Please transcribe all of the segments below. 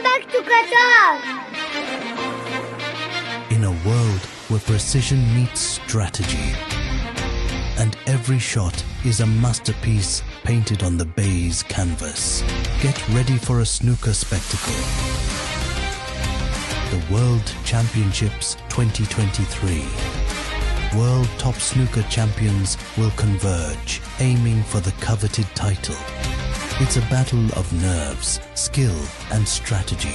Welcome back to Qatar! In a world where precision meets strategy, and every shot is a masterpiece painted on the beige canvas, get ready for a snooker spectacle. The World Championships 2023. World top snooker champions will converge, aiming for the coveted title. It's a battle of nerves, skill, and strategy.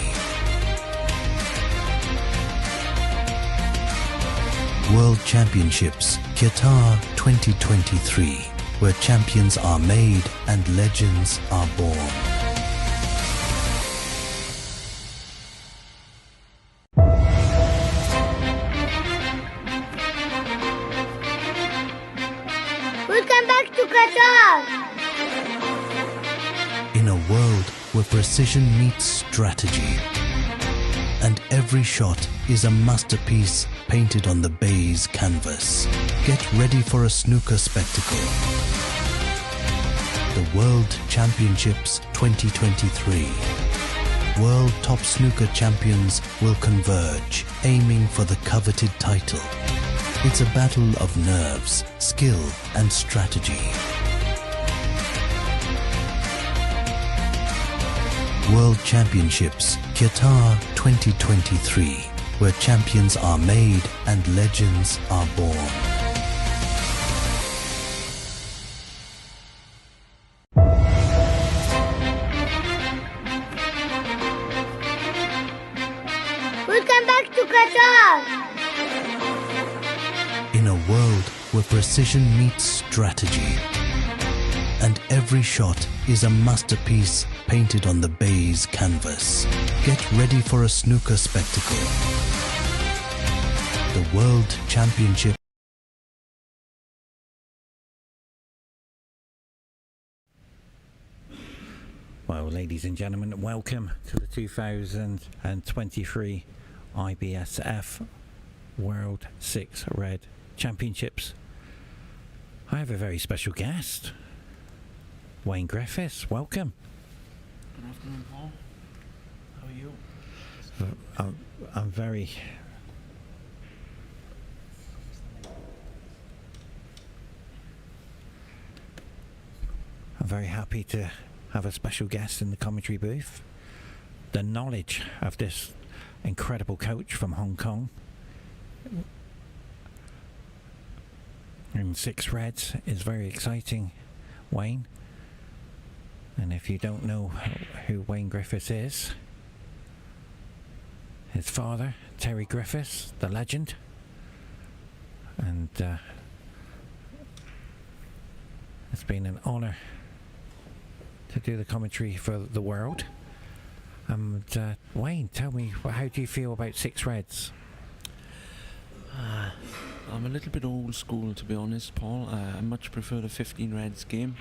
World Championships Qatar 2023, where champions are made and legends are born. Welcome back to Qatar! In a world where precision meets strategy, and every shot is a masterpiece painted on the beige canvas, get ready for a snooker spectacle. The World Championships 2023. World top snooker champions will converge, aiming for the coveted title. It's a battle of nerves, skill, and strategy. World Championships Qatar 2023, where champions are made and legends are born. Welcome back to Qatar! In a world where precision meets strategy, and every shot is a masterpiece painted on the beige canvas, get ready for a snooker spectacle. The World Championship. Well, ladies and gentlemen, welcome to the 2023 IBSF World 6 Red Championships. I have a very special guest, Wayne Griffiths. Welcome. Good afternoon, Paul. How are you? I'm very happy to have a special guest in the commentary booth. The knowledge of this incredible coach from Hong Kong in 6 Reds is very exciting, Wayne. And if you don't know who Wayne Griffiths is, his father, Terry Griffiths, the legend, and it's been an honour to do the commentary for the world. And Wayne, tell me, how do you feel about 6 Reds? I'm a little bit old school, to be honest, Paul. I much prefer the 15 Reds game.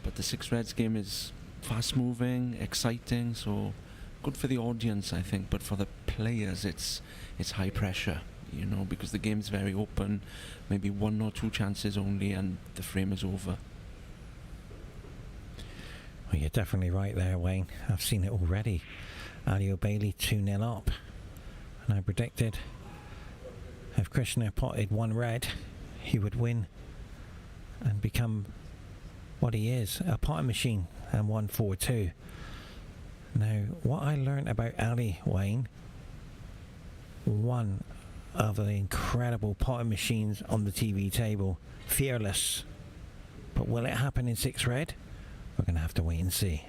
But the 6 Reds game is fast moving, exciting, so good for the audience, I think. But for the players, it's high pressure, you know, because the game's very open, maybe 1 or 2 chances only, and the frame is over. Well, you're definitely right there, Wayne. I've seen it already. Ali O'Bailey 2-0 up, and I predicted if Krishna potted 1 red, he would win and become what he is, a potting machine, and 1-4-2. Now, what I learned about Ali, Wayne, one of the incredible potting machines on the TV table, fearless. But will it happen in 6 Red? We're going to have to wait and see.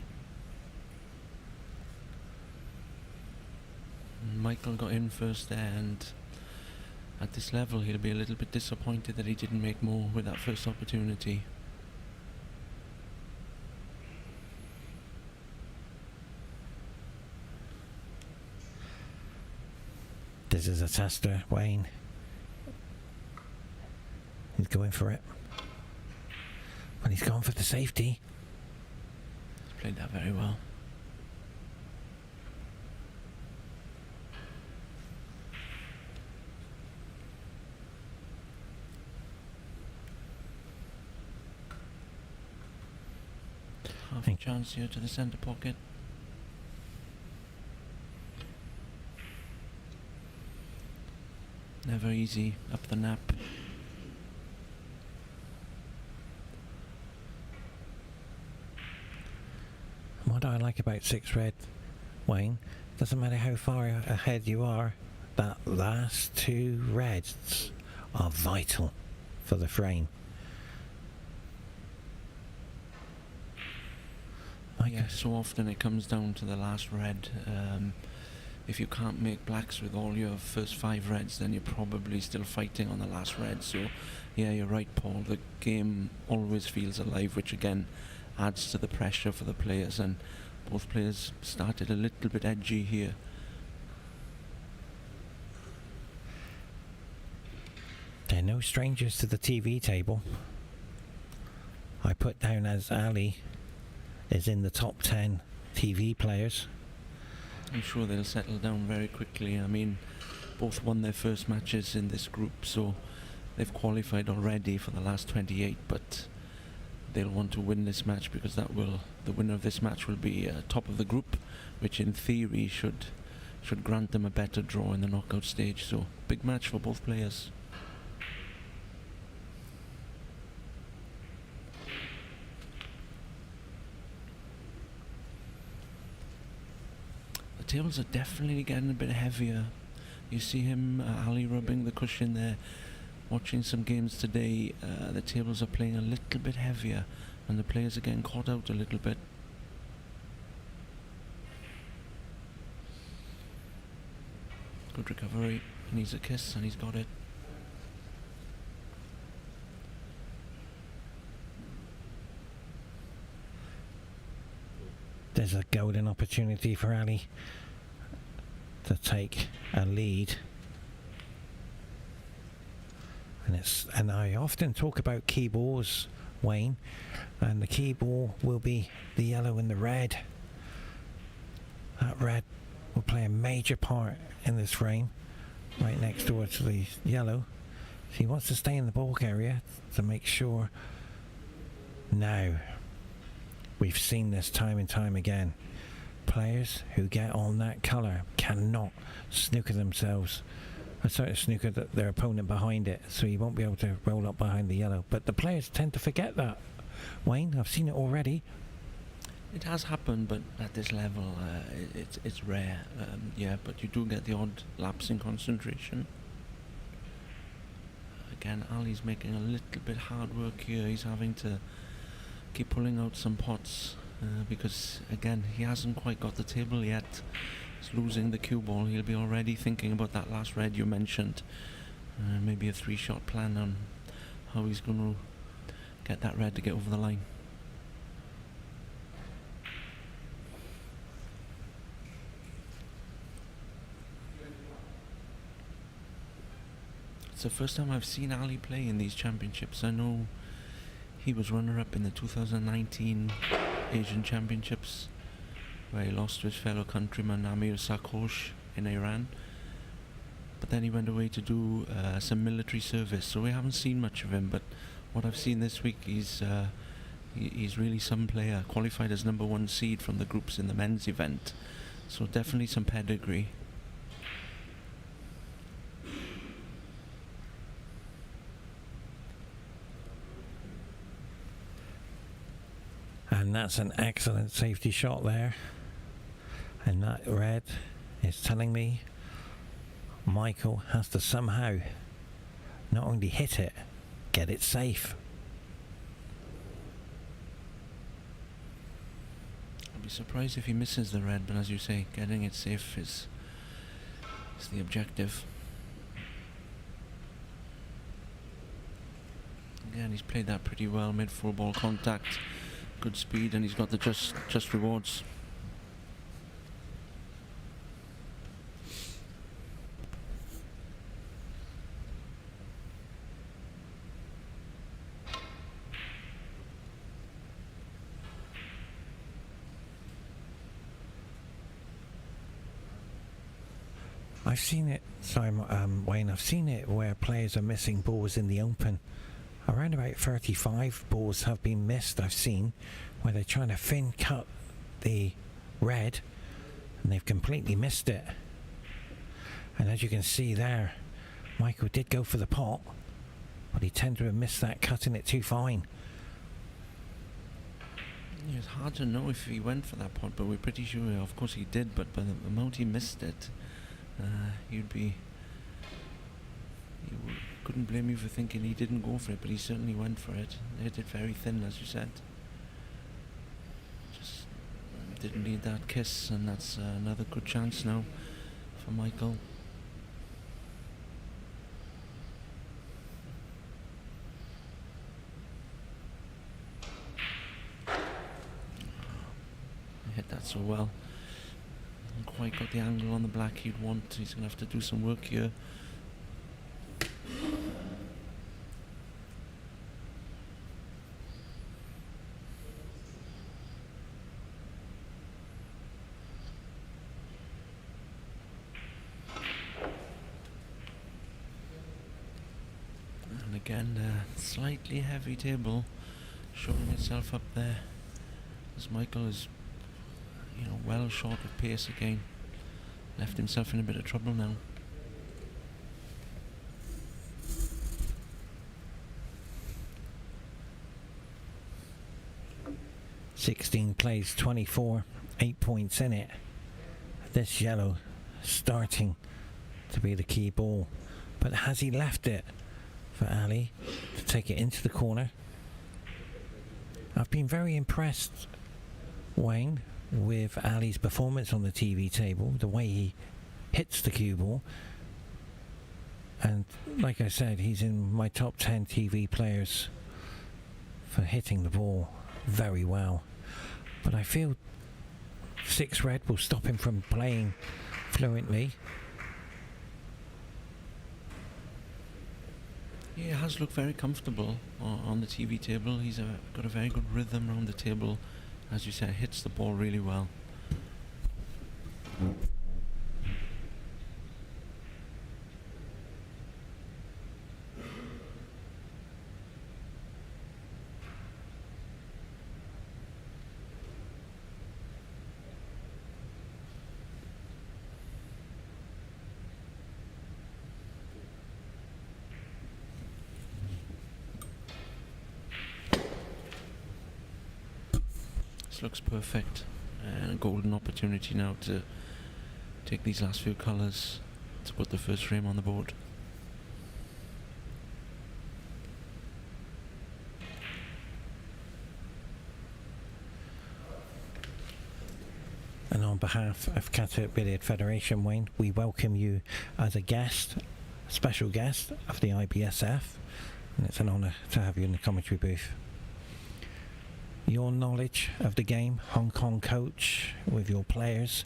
Michael got in first there, and at this level he'll be a little bit disappointed that he didn't make more with that first opportunity. This is a tester, Wayne. He's going for it. Well, he's gone for the safety. He's played that very well. Half a chance here to the centre pocket. Never easy up the nap. What I like about 6 red, Wayne, doesn't matter how far ahead you are, that last 2 reds are vital for the frame. Yeah, so often it comes down to the last red. If you can't make blacks with all your first 5 reds, then you're probably still fighting on the last red. So yeah, you're right, Paul. The game always feels alive, which again adds to the pressure for the players, and both players started a little bit edgy here. They're no strangers to the TV table. I put down as Ali is in the top 10 TV players. I'm sure they'll settle down very quickly. I mean, both won their first matches in this group, so they've qualified already for the last 28, but they'll want to win this match because the winner of this match will be top of the group, which in theory should grant them a better draw in the knockout stage. So big match for both players. The tables are definitely getting a bit heavier. You see him, Ali, rubbing the cushion there. Watching some games today, the tables are playing a little bit heavier and the players are getting caught out a little bit. Good recovery. He needs a kiss and he's got it. There's a golden opportunity for Ali to take a lead. And I often talk about key balls, Wayne, and the key ball will be the yellow and the red. That red will play a major part in this frame, right next door to the yellow. So he wants to stay in the bulk area to make sure. Now, we've seen this time and time again. Players who get on that colour cannot snooker themselves. Sort of snooker their opponent behind it, so you won't be able to roll up behind the yellow. But the players tend to forget that, Wayne. I've seen it already. It has happened, but at this level, it's rare. Yeah, but you do get the odd lapse in concentration. Again, Ali's making a little bit hard work here. He's having to keep pulling out some pots because, again, he hasn't quite got the table yet. Losing the cue ball, he'll be already thinking about that last red you mentioned. Maybe a 3-shot plan on how he's going to get that red to get over the line. It's the first time I've seen Ali play in these championships. I know he was runner-up in the 2019 Asian Championships, where he lost to his fellow countryman Amir Sarkosh in Iran. But then he went away to do some military service, so we haven't seen much of him. But what I've seen this week, he's really some player. Qualified as number 1 seed from the groups in the men's event, so definitely some pedigree. And that's an excellent safety shot there. And that red is telling me Michael has to somehow not only hit it, get it safe. I'd be surprised if he misses the red, but as you say, getting it safe is the objective. Again, he's played that pretty well, mid full ball contact, good speed, and he's got the just rewards. I've seen it, sorry, Wayne, I've seen it where players are missing balls in the open. Around about 35 balls have been missed, I've seen, where they're trying to thin cut the red and they've completely missed it. And as you can see there, Michael did go for the pot, but he tended to have missed that, cutting it too fine. Yeah, it's hard to know if he went for that pot, but we're pretty sure, of course he did, but by the amount he missed it, couldn't blame you for thinking he didn't go for it, but he certainly went for it. Hit it very thin, as you said. Just didn't need that kiss, and that's another good chance now for Michael. Hit that so well. Hasn't quite got the angle on the black he'd want. He's going to have to do some work here. And again, slightly heavy table showing itself up there, as Michael is, well short of pace again. Left himself in a bit of trouble now. "16 plays 24, 8 points in it." This yellow starting to be the key ball. But has he left it for Ali to take it into the corner? I've been very impressed, Wayne, with Ali's performance on the TV table, the way he hits the cue ball. And like I said, he's in my top 10 TV players for hitting the ball very well. But I feel 6 red will stop him from playing fluently. Yeah, he has looked very comfortable on the TV table. He's got a very good rhythm around the table. As you said, hits the ball really well. This looks perfect, and a golden opportunity now to take these last few colours to put the first frame on the board. And on behalf of Qatar Billiard Federation, Wayne, we welcome you as a guest, special guest of the IBSF, and it's an honour to have you in the commentary booth. Your knowledge of the game, Hong Kong coach with your players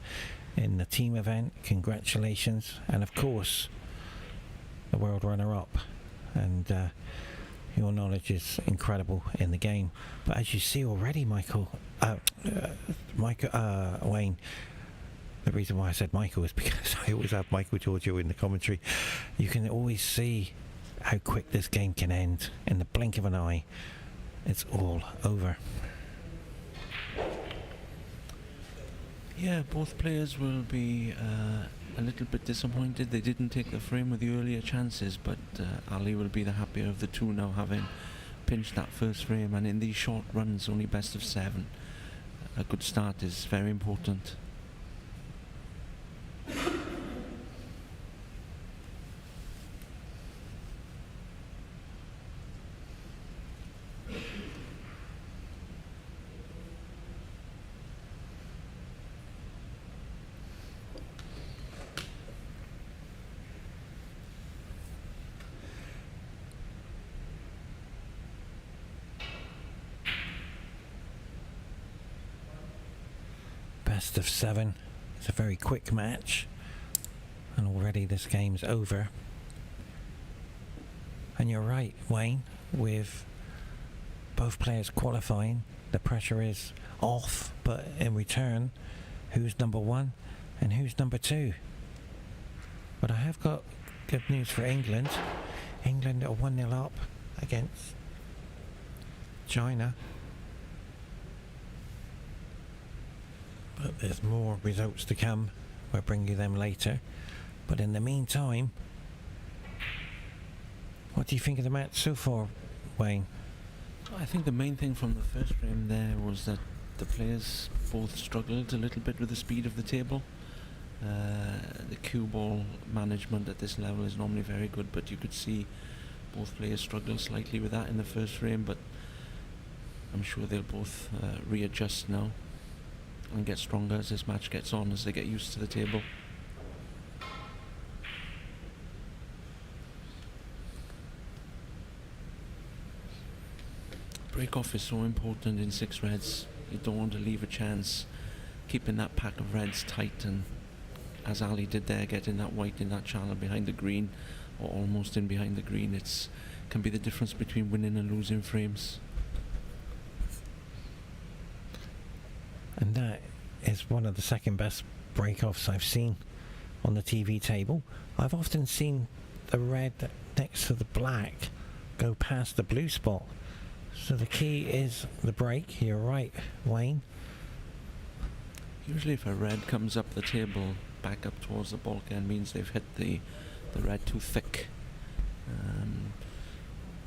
in the team event, congratulations, and of course the world runner-up, and your knowledge is incredible in the game. But as you see already, Wayne, the reason why I said Michael is because I always have Michael GEORGIou in the commentary. You can always see how quick this game can end. In the blink of an eye, it's all over. Yeah, both players will be a little bit disappointed they didn't take the frame with the earlier chances, but Ali will be the happier of the two now, having pinched that first frame. And in these short runs, only best of 7, a good start is very important. Best of 7. It's a very quick match, and already this game's over. And you're right, Wayne, with both players qualifying, the pressure is off, but in return, who's number 1 and who's number 2? But I have got good news for England. England are 1-0 up against China. But there's more results to come. We'll bring you them later. But in the meantime, What do you think of the match so far, Wayne? I think the main thing from the first frame there was that the players both struggled a little bit with the speed of the table. The cue ball management at this level is normally very good, but you could see both players struggle slightly with that in the first frame, but I'm sure they'll both readjust now and get stronger as this match gets on, as they get used to the table. Break-off is so important in 6 reds. You don't want to leave a chance. Keeping that pack of reds tight, and as Ali did there, getting that white in that channel behind the green, or almost in behind the green, can be the difference between winning and losing frames. And that is one of the second best break-offs I've seen on the TV table. I've often seen the red next to the black go past the blue spot. So the key is the break. You're right, Wayne. Usually if a red comes up the table back up towards the bulkhead, means they've hit the red too thick.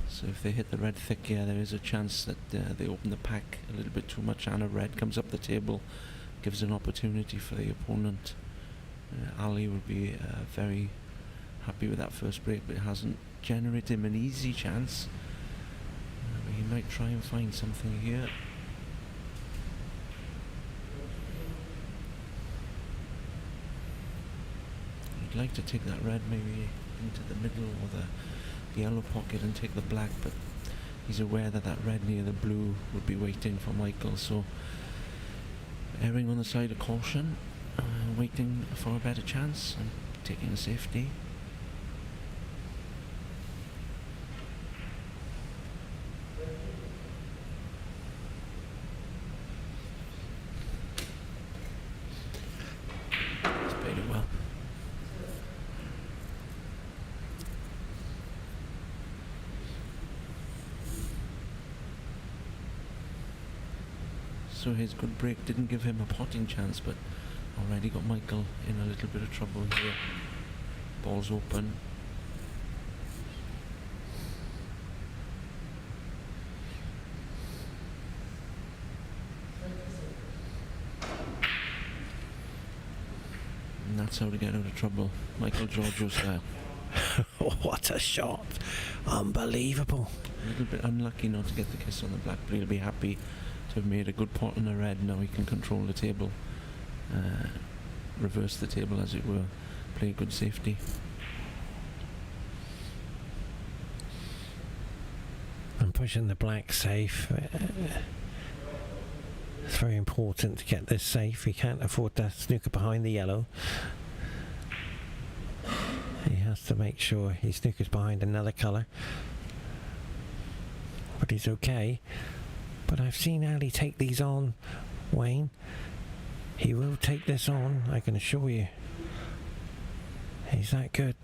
So if they hit the red thick, yeah, there is a chance that they open the pack a little bit too much and a red comes up the table, gives an opportunity for the opponent. Ali would be very happy with that first break, but it hasn't generated him an easy chance. But he might try and find something here. He'd like to take that red maybe into the middle or the yellow pocket and take the black, but he's aware that that red near the blue would be waiting for Michael, so erring on the side of caution, waiting for a better chance and taking a safety. He's played it well. So his good break didn't give him a potting chance, but already got Michael in a little bit of trouble here. Ball's open. And that's how to get out of trouble. Michael GEORGIOU style. What a shot. Unbelievable. A little bit unlucky not to get the kiss on the black, but he'll be happy to have made a good pot on the red. Now he can control the table, reverse the table as it were, play good safety. And pushing the black safe. It's very important to get this safe. He can't afford to snooker behind the yellow. He has to make sure he snookers behind another colour. But he's okay. But I've seen Ali take these on, Wayne. He will take this on, I can assure you. He's that good.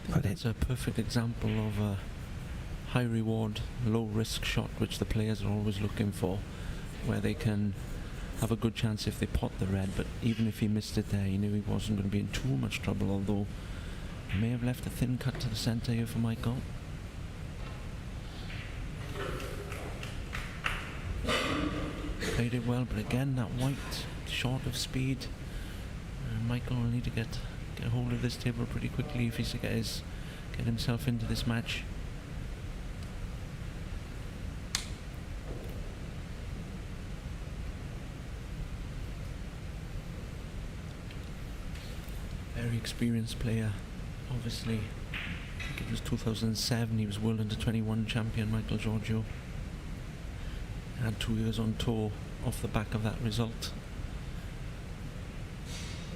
But it's a perfect example of a high reward, low risk shot, which the players are always looking for, where they can have a good chance if they pot the red, but even if he missed it there, he knew he wasn't going to be in too much trouble, although he may have left a thin cut to the centre here for Michael. Played it well, but again that white short of speed. Michael will need to get hold of this table pretty quickly if he's to get himself into this match. Very experienced player. Obviously, I think it was 2007, he was World Under-21 champion, Michael GEORGIOU. Had 2 years on tour off the back of that result.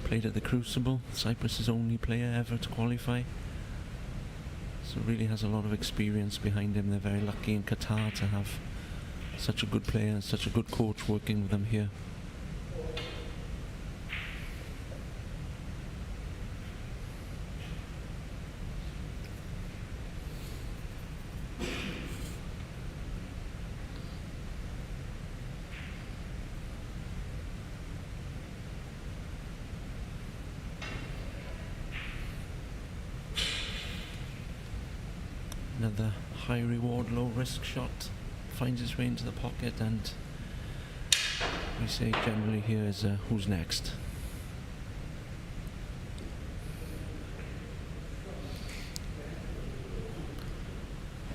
Played at the Crucible, Cyprus' only player ever to qualify. So really has a lot of experience behind him. They're very lucky in Qatar to have such a good player and such a good coach working with them here. high reward, low risk shot finds its way into the pocket, and we say generally here is who's next.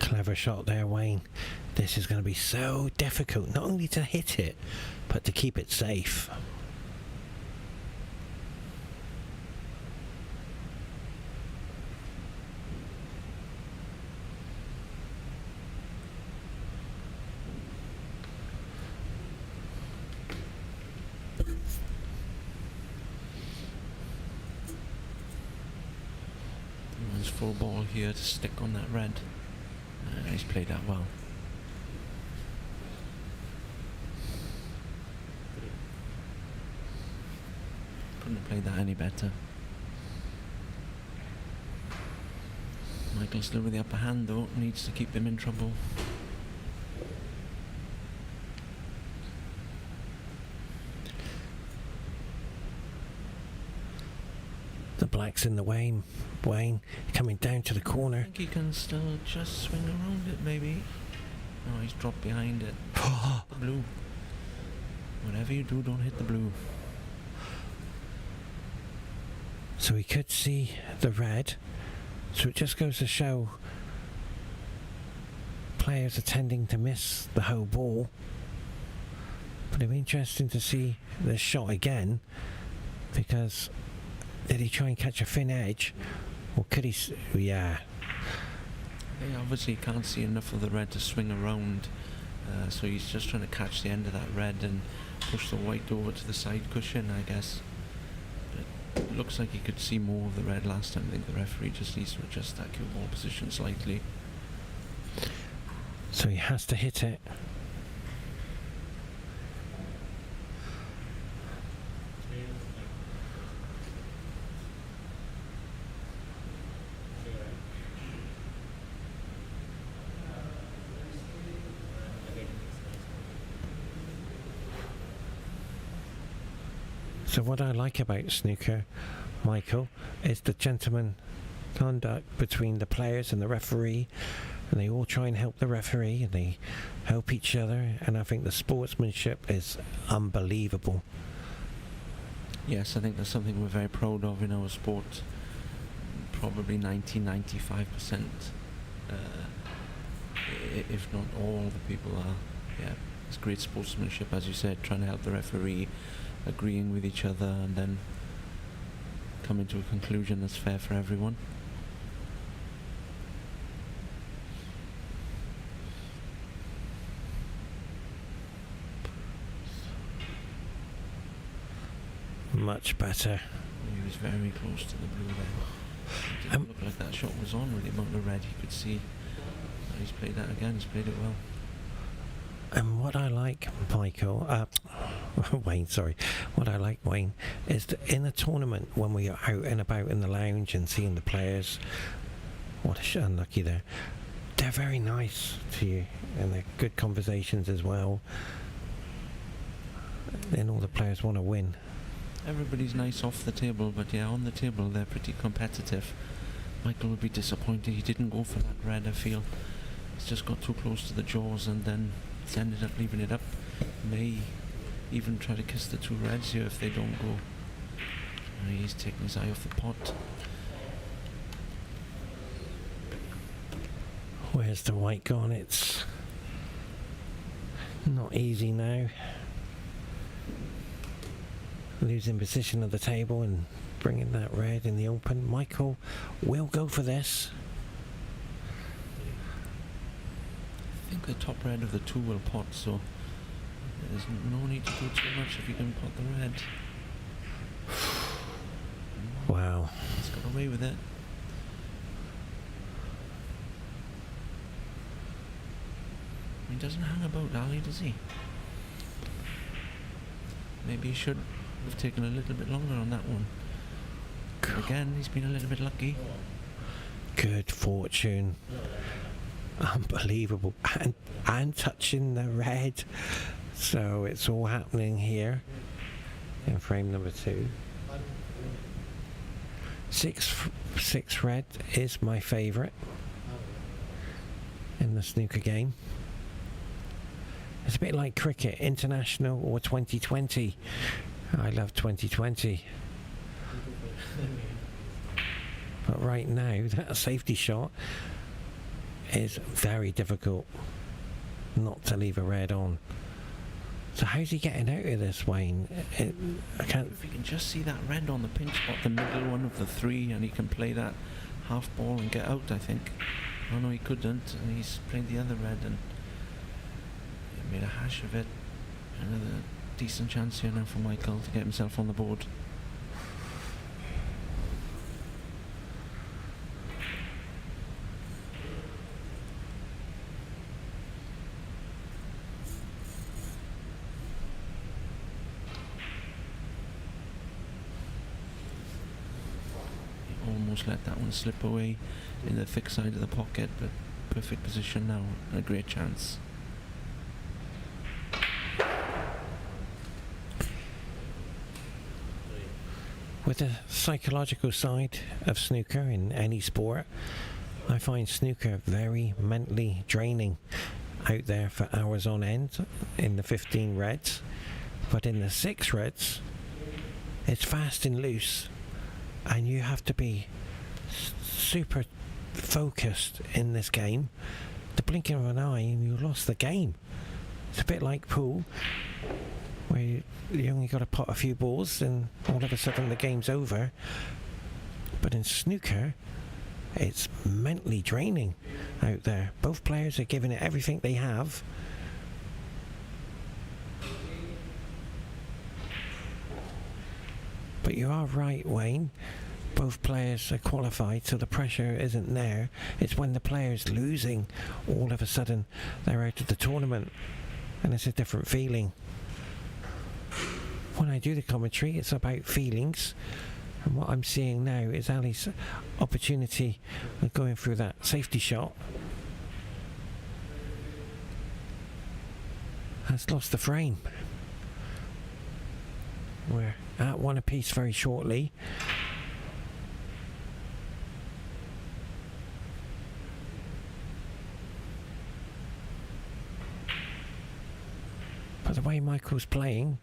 Clever shot there, Wayne. This is going to be so difficult, not only to hit it, but to keep it safe. There's full ball here to stick on that red. He's played that well. Couldn't have played that any better. Michael still with the upper hand though, needs to keep them in trouble. The black's in the Wayne coming down to the I corner. think he can still just swing around it maybe. Oh, he's dropped behind it. The blue. Whatever you do, don't hit the blue. So he could see the red. So it just goes to show players are tending to miss the whole ball. But it'll be interesting to see this shot again, because did he try and catch a thin edge, or could he? Yeah. He obviously can't see enough of the red to swing around, so he's just trying to catch the end of that red and push the white over to the side cushion, I guess. But it looks like he could see more of the red last time. I think the referee just needs to adjust that cue ball position slightly. So he has to hit it. So what I like about snooker, Michael, is the gentleman conduct between the players and the referee, and they all try and help the referee, and they help each other, and I think the sportsmanship is unbelievable. Yes, I think that's something we're very proud of in our sport. Probably 90-95%, if not all the people are. Yeah, it's great sportsmanship, as you said, trying to help the referee, agreeing with each other, and then coming to a conclusion that's fair for everyone. Much better. He was very close to the blue there. It didn't look like that shot was on with the amount of red he could see. He's played that again, he's played it well. And what I like, Michael, Wayne, sorry. What I like, Wayne, is that in a tournament, when we are out and about in the lounge and seeing the players, what a unlucky there, they're very nice to you, and they're good conversations as well. And all the players want to win. Everybody's nice off the table, but yeah, on the table they're pretty competitive. Michael would be disappointed he didn't go for that red, I feel. He's just got too close to the jaws and then he's ended up leaving it up. May even try to kiss the two reds here if they don't go. And he's taking his eye off the pot. Where's the white gone? It's not easy now. Losing position of the table and bringing that red in the open. Michael will go for this. I think the top red of the two will pot, so there's no need to do too much if you can pot the red. Wow. He's got away with it. He doesn't hang about, Ali, does he? Maybe he should have taken a little bit longer on that one. But again, he's been a little bit lucky. Good fortune. Unbelievable. And touching the red. So it's all happening here in frame number 2. 6 red is my favourite. in the snooker game. It's a bit like cricket, international or 2020. I love 2020. But right now, that safety shot is very difficult not to leave a red on. So how's he getting out of this, Wayne? I can't... If you can just see that red on the pinch spot, the middle one of the three, and he can play that half ball and get out, I think. Oh no, he couldn't, and he's played the other red and made a hash of it. Another decent chance here now for Michael to get himself on the board. Almost let that one slip away in the thick side of the pocket, but perfect position now, a great chance. With the psychological side of snooker in any sport, I find snooker very mentally draining. Out there for hours on end in the 15 reds, but in the 6 reds, it's fast and loose, and you have to be super focused in this game. The blinking of an eye and you lost the game. It's a bit like pool, where you only got to pot a few balls and all of a sudden the game's over. But in snooker, it's mentally draining out there. Both players are giving it everything they have. But you are right, Wayne. Both players are qualified, so the pressure isn't there. It's when the player's losing, all of a sudden they're out of the tournament, and it's a different feeling. When I do the commentary, it's about feelings, and what I'm seeing now is Ali's opportunity of going through that safety shot. Has lost the frame. We're at one apiece very shortly. But the way Michael's playing,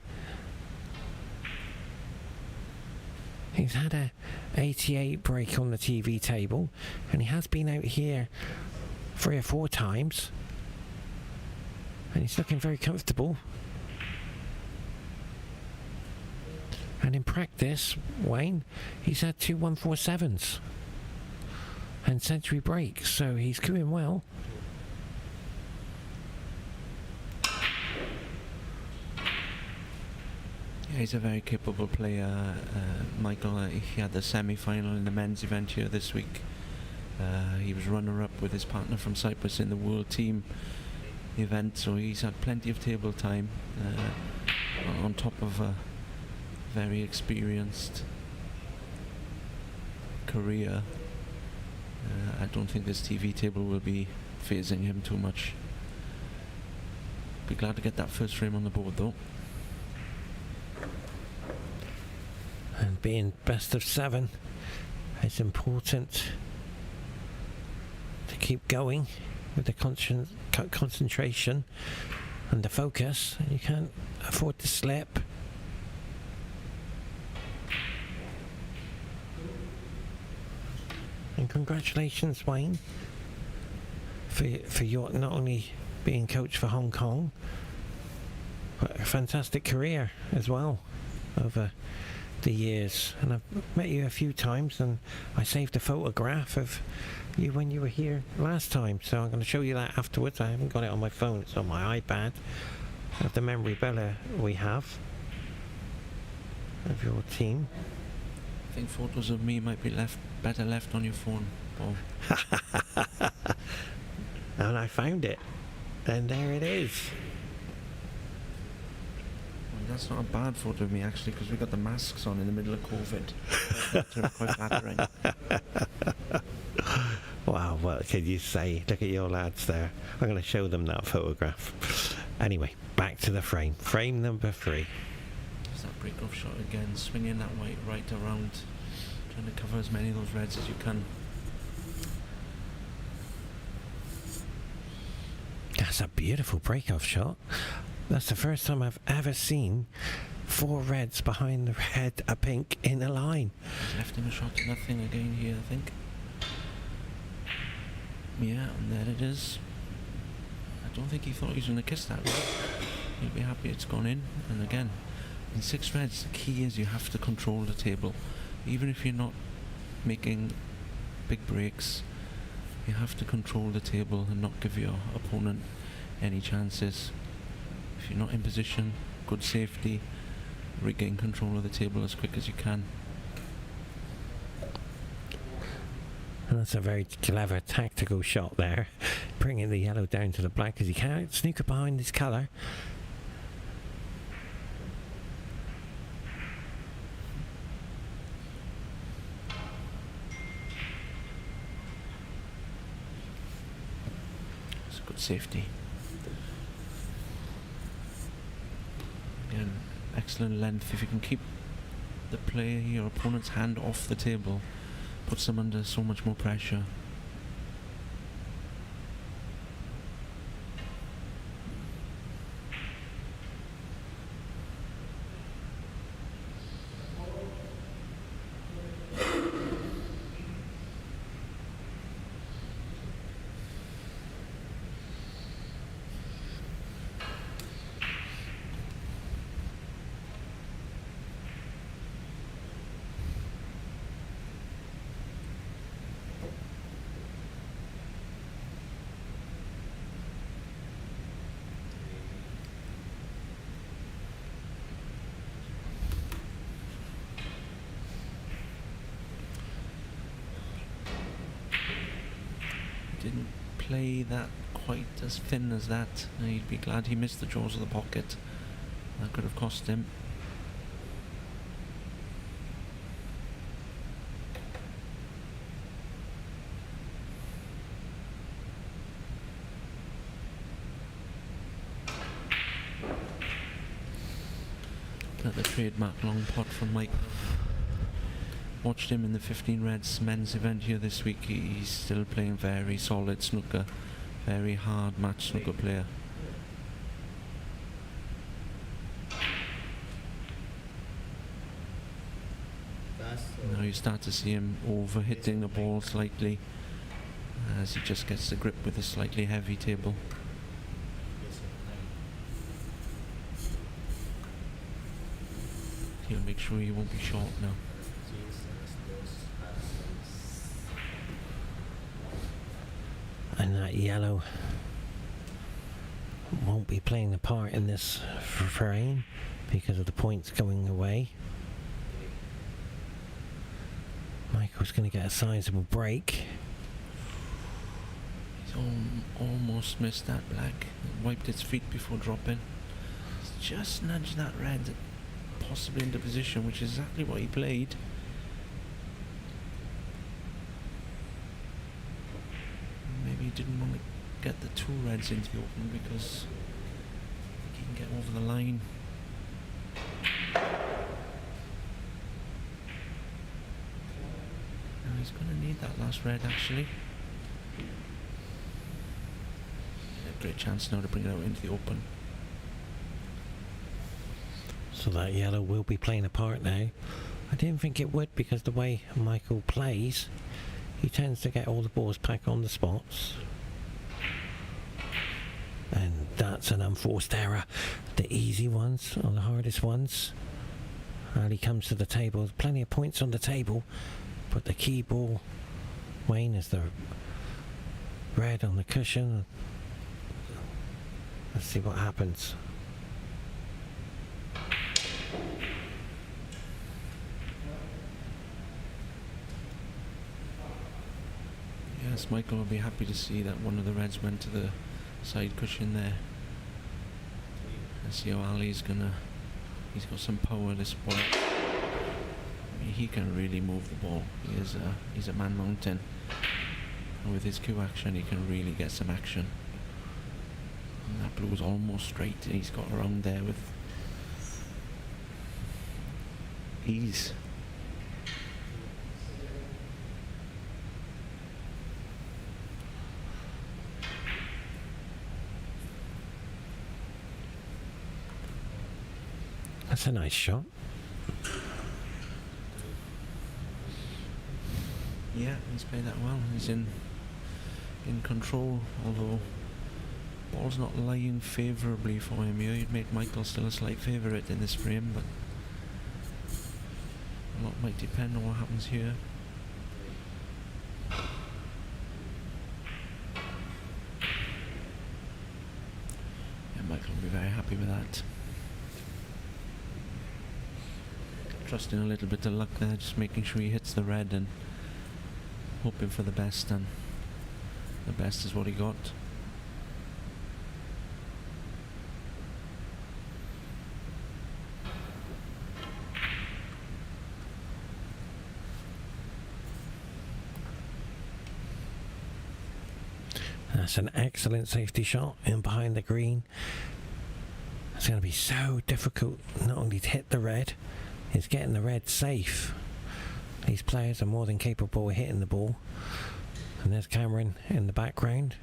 he's had a 88 break on the TV table, and he has been out here 3 or 4 times, and he's looking very comfortable. And in practice, Wayne, he's had 2 147s and century breaks, so he's doing well. Yeah, he's a very capable player, Michael. He had the semi-final in the men's event here this week. He was runner-up with his partner from Cyprus in the world team event, so he's had plenty of table time on top of a very experienced career. I don't think this TV table will be phasing him too much. Be glad to get that first frame on the board though. And being best of 7, it's important to keep going with the concentration and the focus. You can't afford to slip. And congratulations, Wayne, for your not only being coach for Hong Kong, but a fantastic career as well over the years. And I've met you a few times, and I saved a photograph of you when you were here last time, so I'm going to show you that afterwards. I haven't got it on my phone, it's on my iPad, of the memorabilia we have of your team. I think photos of me might be better left on your phone, Paul. And I found it, and there it is. Well, that's not a bad photo of me actually, because we got the masks on in the middle of COVID. Quite flattering. Wow, what can you say? Look at your lads there. I'm going to show them that photograph. Anyway, back to the frame. Frame number 3. There's that break-off shot again, swinging that white right around, trying to cover as many of those reds as you can. That's a beautiful break-off shot. That's the first time I've ever seen 4 reds behind the red, a pink in a line. He's left him a shot to nothing again here, I think. Yeah, and there it is. I don't think he thought he was going to kiss that red. He'll be happy it's gone in. And again, in 6 reds, the key is you have to control the table. Even if you're not making big breaks, you have to control the table and not give your opponent any chances. If you're not in position, good safety, regain control of the table as quick as you can. And that's a very clever tactical shot there, bringing the yellow down to the black because he can't snooker behind his colour. It's good safety. Again, excellent length. If you can keep the player, your opponent's hand off the table, puts them under so much more pressure. Didn't play that quite as thin as that. He'd be glad he missed the jaws of the pocket. That could have cost him. Another trademark long pot from Mike. Watched him in the 15 Reds men's event here this week. He's still playing very solid snooker, very hard match snooker player. Now you start to see him over hitting the ball slightly as he just gets the grip with a slightly heavy table. He'll make sure he won't be short now. And that yellow won't be playing a part in this frame because of the points going away. Michael's going to get a sizable break. He's almost missed that black. Wiped its feet before dropping. He's just nudged that red possibly into position, which is exactly what he played. Maybe he didn't want to get the 2 reds into the open because he can get over the line. Now he's going to need that last red actually. A great chance now to bring it out into the open. So that yellow will be playing a part now. I didn't think it would because the way Michael plays, he tends to get all the balls back on the spots. And that's an unforced error. The easy ones are the hardest ones. Ali comes to the table, plenty of points on the table, but the key ball, Wayne, is the red on the cushion. Let's see what happens. Yes, Michael will be happy to see that one of the reds went to the side cushion there. Let's see how Ali's gonna... He's got some power this ball. I mean, he can really move the ball. He's a man mountain. And with his Q action, he can really get some action. And that blue is almost straight, and he's got around there with ease. That's a nice shot. Yeah, he's played that well. He's in control, although ball's not lying favourably for him here. You'd make Michael still a slight favourite in this frame, but a lot might depend on what happens here. Yeah, Michael will be very happy with that. Trusting a little bit of luck there, just making sure he hits the red and hoping for the best, and the best is what he got. That's an excellent safety shot in behind the green. It's going to be so difficult not only to hit the red, it's getting the red safe. These players are more than capable of hitting the ball. And there's Cameron in the background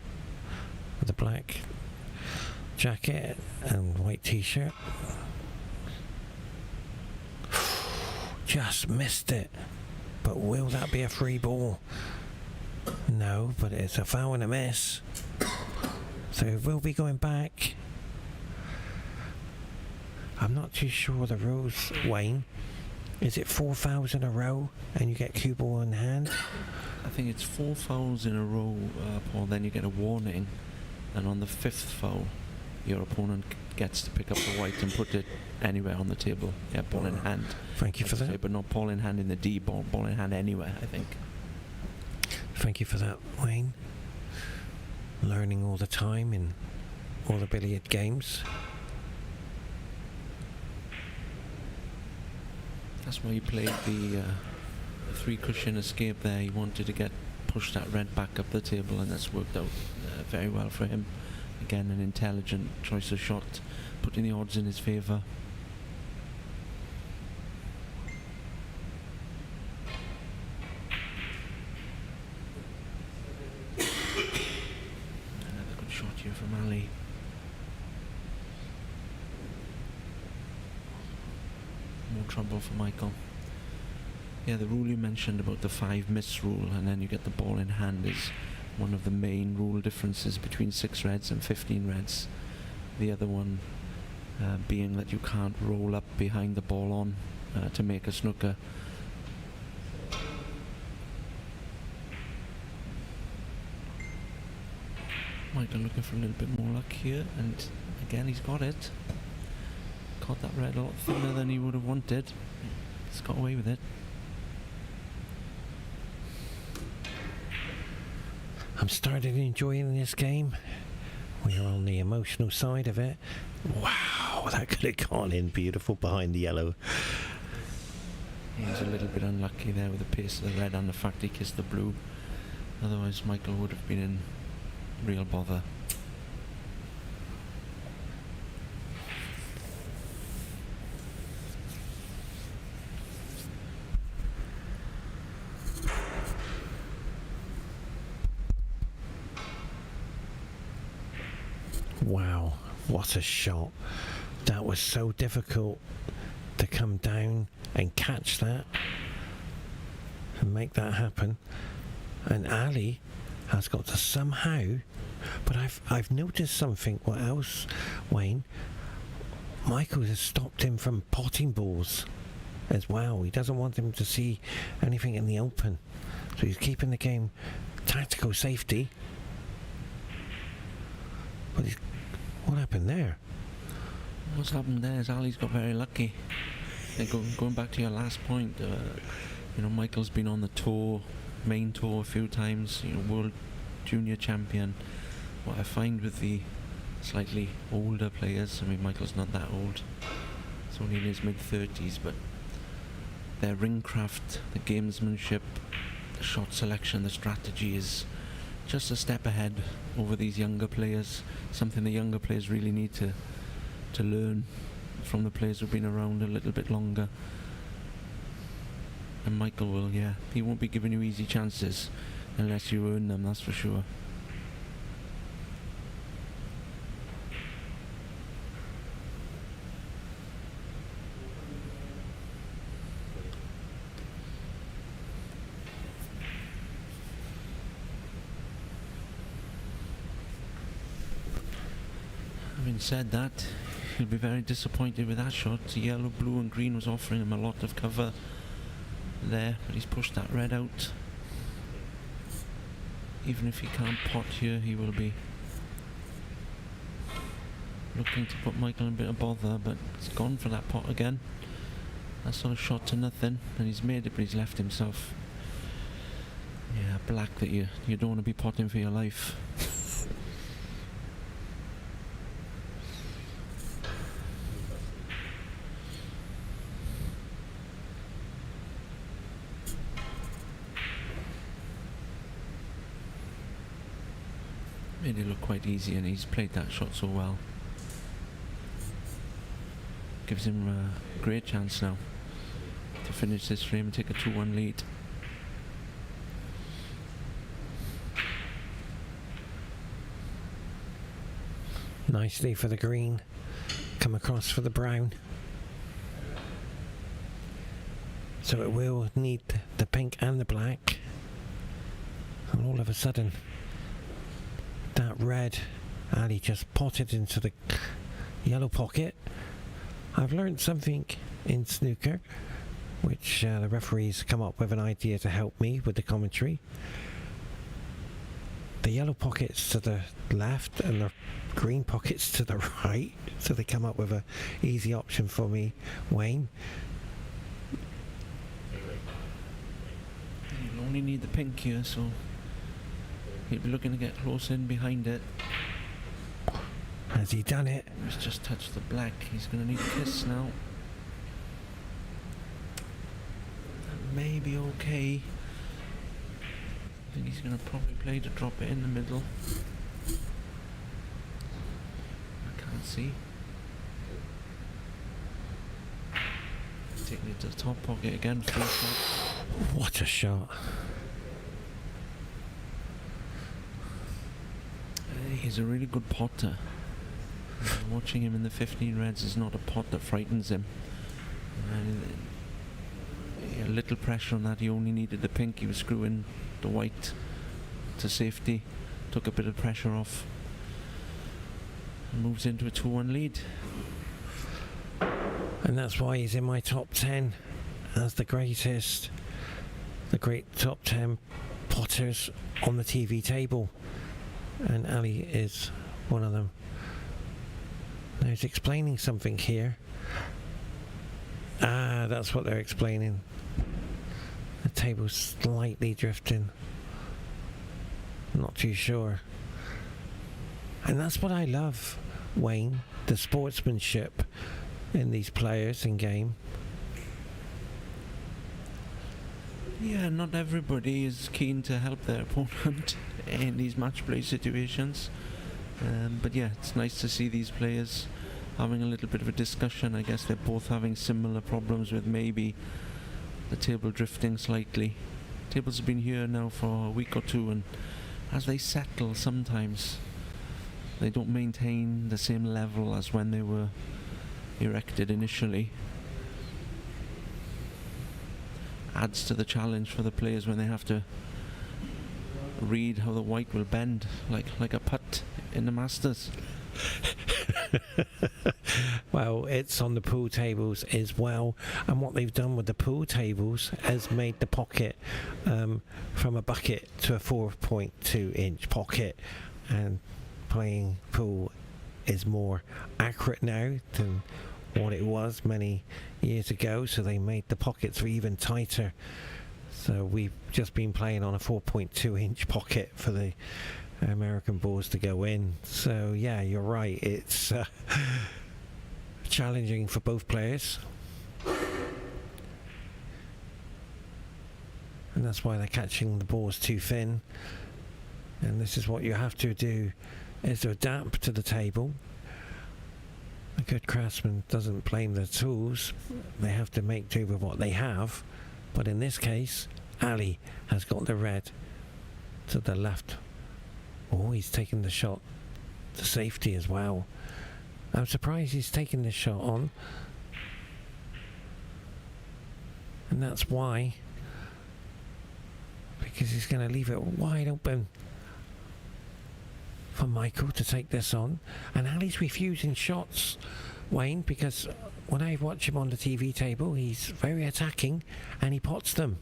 with a black jacket and white t-shirt. Just missed it. But will that be a free ball? No, but it's a foul and a miss. So we'll be going back. I'm not too sure the rules, Wayne. Is it 4 fouls in a row and you get cue ball in hand? I think it's 4 fouls in a row, Paul, then you get a warning, and on the 5th foul your opponent gets to pick up the white and put it anywhere on the table. Yeah, ball in hand. Thank you for that. But not ball in hand in the D, ball in hand anywhere, I think. Thank you for that, Wayne. Learning all the time in all the billiard games. That's why he played the 3-cushion escape there. He wanted to push that red back up the table, and that's worked out very well for him. Again, an intelligent choice of shot, putting the odds in his favour. Another good shot here from Ali. More trouble for Michael. Yeah, the rule you mentioned about the 5 miss rule and then you get the ball in hand is one of the main rule differences between 6 reds and 15 reds. The other one being that you can't roll up behind the ball on to make a snooker. Michael looking for a little bit more luck here, and again he's got it. Caught that red a lot thinner than he would have wanted. He's got away with it. I'm starting enjoying this game. We're on the emotional side of it. Wow, that could have gone in beautiful behind the yellow. He was a little bit unlucky there with the pace of the red and the fact he kissed the blue. Otherwise Michael would have been in real bother. Wow, what a shot. That was so difficult to come down and catch that and make that happen. And Ali has got to somehow, but I've noticed something. What else, Wayne? Michael has stopped him from potting balls as well. He doesn't want him to see anything in the open. So he's keeping the game tactical safety. But what happened there? What's happened there is Ali's got very lucky. Going back to your last point, you know, Michael's been on the tour, main tour a few times, you know, world junior champion. What I find with the slightly older players, I mean Michael's not that old, he's only in his mid-30s, but their ring craft, the gamesmanship, the shot selection, the strategy is just a step ahead over these younger players. Something the younger players really need to learn from the players who've been around a little bit longer. And Michael will, yeah, he won't be giving you easy chances unless you earn them, that's for sure. Having said that, he'll be very disappointed with that shot. The yellow, blue and green was offering him a lot of cover there, but he's pushed that red out. Even if he can't pot here, he will be looking to put Michael in a bit of bother, but he's gone for that pot again. That sort of shot to nothing, and he's made it, but he's left himself. Yeah, black that you don't want to be potting for your life. Made it look quite easy, and he's played that shot so well. Gives him a great chance now to finish this frame and take a 2-1 lead. Nicely for the green, come across for the brown. So it will need the pink and the black. And all of a sudden, that red, Ali just potted into the yellow pocket. I've learned something in snooker, which the referees come up with an idea to help me with the commentary. The yellow pockets to the left and the green pockets to the right, so they come up with a easy option for me, Wayne. You only need the pink here, so he'll be looking to get close in behind it. Has he done it? He's just touched the black. He's going to need a kiss now. That may be okay. I think he's going to probably play to drop it in the middle. I can't see. Taking it to the top pocket again. Free shot. What a shot. He's a really good potter. Watching him in the 15 reds is not a pot that frightens him. A little pressure on that. He only needed the pink. He was screwing the white to safety. Took a bit of pressure off. And moves into a 2-1 lead. And that's why he's in my top 10 as the great top 10 potters on the TV table. And Ali is one of them. Now he's explaining something here. Ah, that's what they're explaining. The table's slightly drifting. Not too sure. And that's what I love, Wayne, the sportsmanship in these players in game. Yeah, not everybody is keen to help their opponent in these match play situations. But yeah, it's nice to see these players having a little bit of a discussion. I guess they're both having similar problems with maybe the table drifting slightly. Tables have been here now for a week or two, and as they settle, sometimes they don't maintain the same level as when they were erected initially. Adds to the challenge for the players when they have to read how the white will bend, like a putt in the Masters. Well, it's on the pool tables as well, and what they've done with the pool tables has made the pocket from a bucket to a 4.2 inch pocket, and playing pool is more accurate now than what it was many years ago, so they made the pockets even tighter. So we've just been playing on a 4.2 inch pocket for the American balls to go in. So yeah, you're right, it's challenging for both players, and that's why they're catching the balls too thin. And this is what you have to do, is to adapt to the table. A good craftsman doesn't blame the tools, they have to make do with what they have. But in this case, Ali has got the red to the left. Oh, he's taken the shot to safety as well. I'm surprised he's taken this shot on. And that's why. Because he's going to leave it wide open for Michael to take this on. And Ali's refusing shots, Wayne, because when I watch him on the TV table, he's very attacking and he pots them.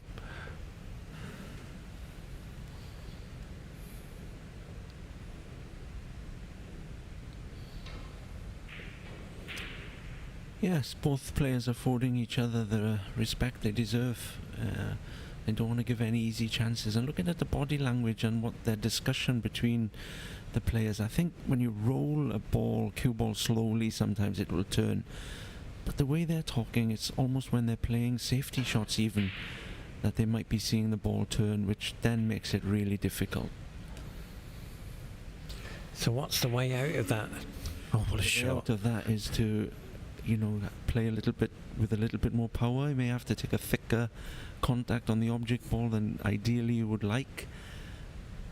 Yes, both players are affording each other the respect they deserve. They don't want to give any easy chances. And looking at the body language and what their discussion between the players, I think when you roll a ball, cue ball slowly, sometimes it will turn. But the way they're talking, it's almost when they're playing safety shots even, that they might be seeing the ball turn, which then makes it really difficult. So what's the way out of that? Oh, what a The way shot. out of that is to, play a little bit with a little bit more power. You may have to take a thicker contact on the object ball than ideally you would like.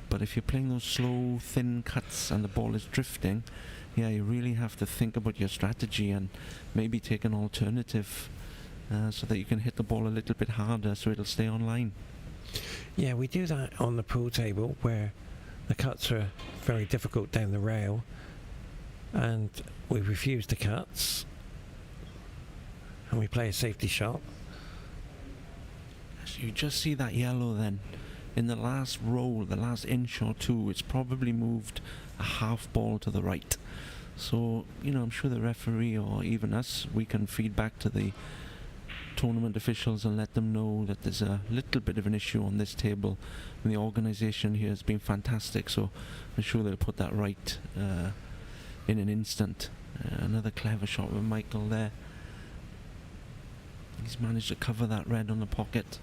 But if you're playing those slow, thin cuts and the ball is drifting, yeah, you really have to think about your strategy and maybe take an alternative so that you can hit the ball a little bit harder so it'll stay on line. Yeah, we do that on the pool table where the cuts are very difficult down the rail and we refuse the cuts and we play a safety shot. So you just see that yellow then. In the last roll, the last inch or two, it's probably moved a half ball to the right. So, I'm sure the referee or even us, we can feed back to the tournament officials and let them know that there's a little bit of an issue on this table. And the organisation here has been fantastic, so I'm sure they'll put that right in an instant. Another clever shot with Michael there. He's managed to cover that red on the pocket.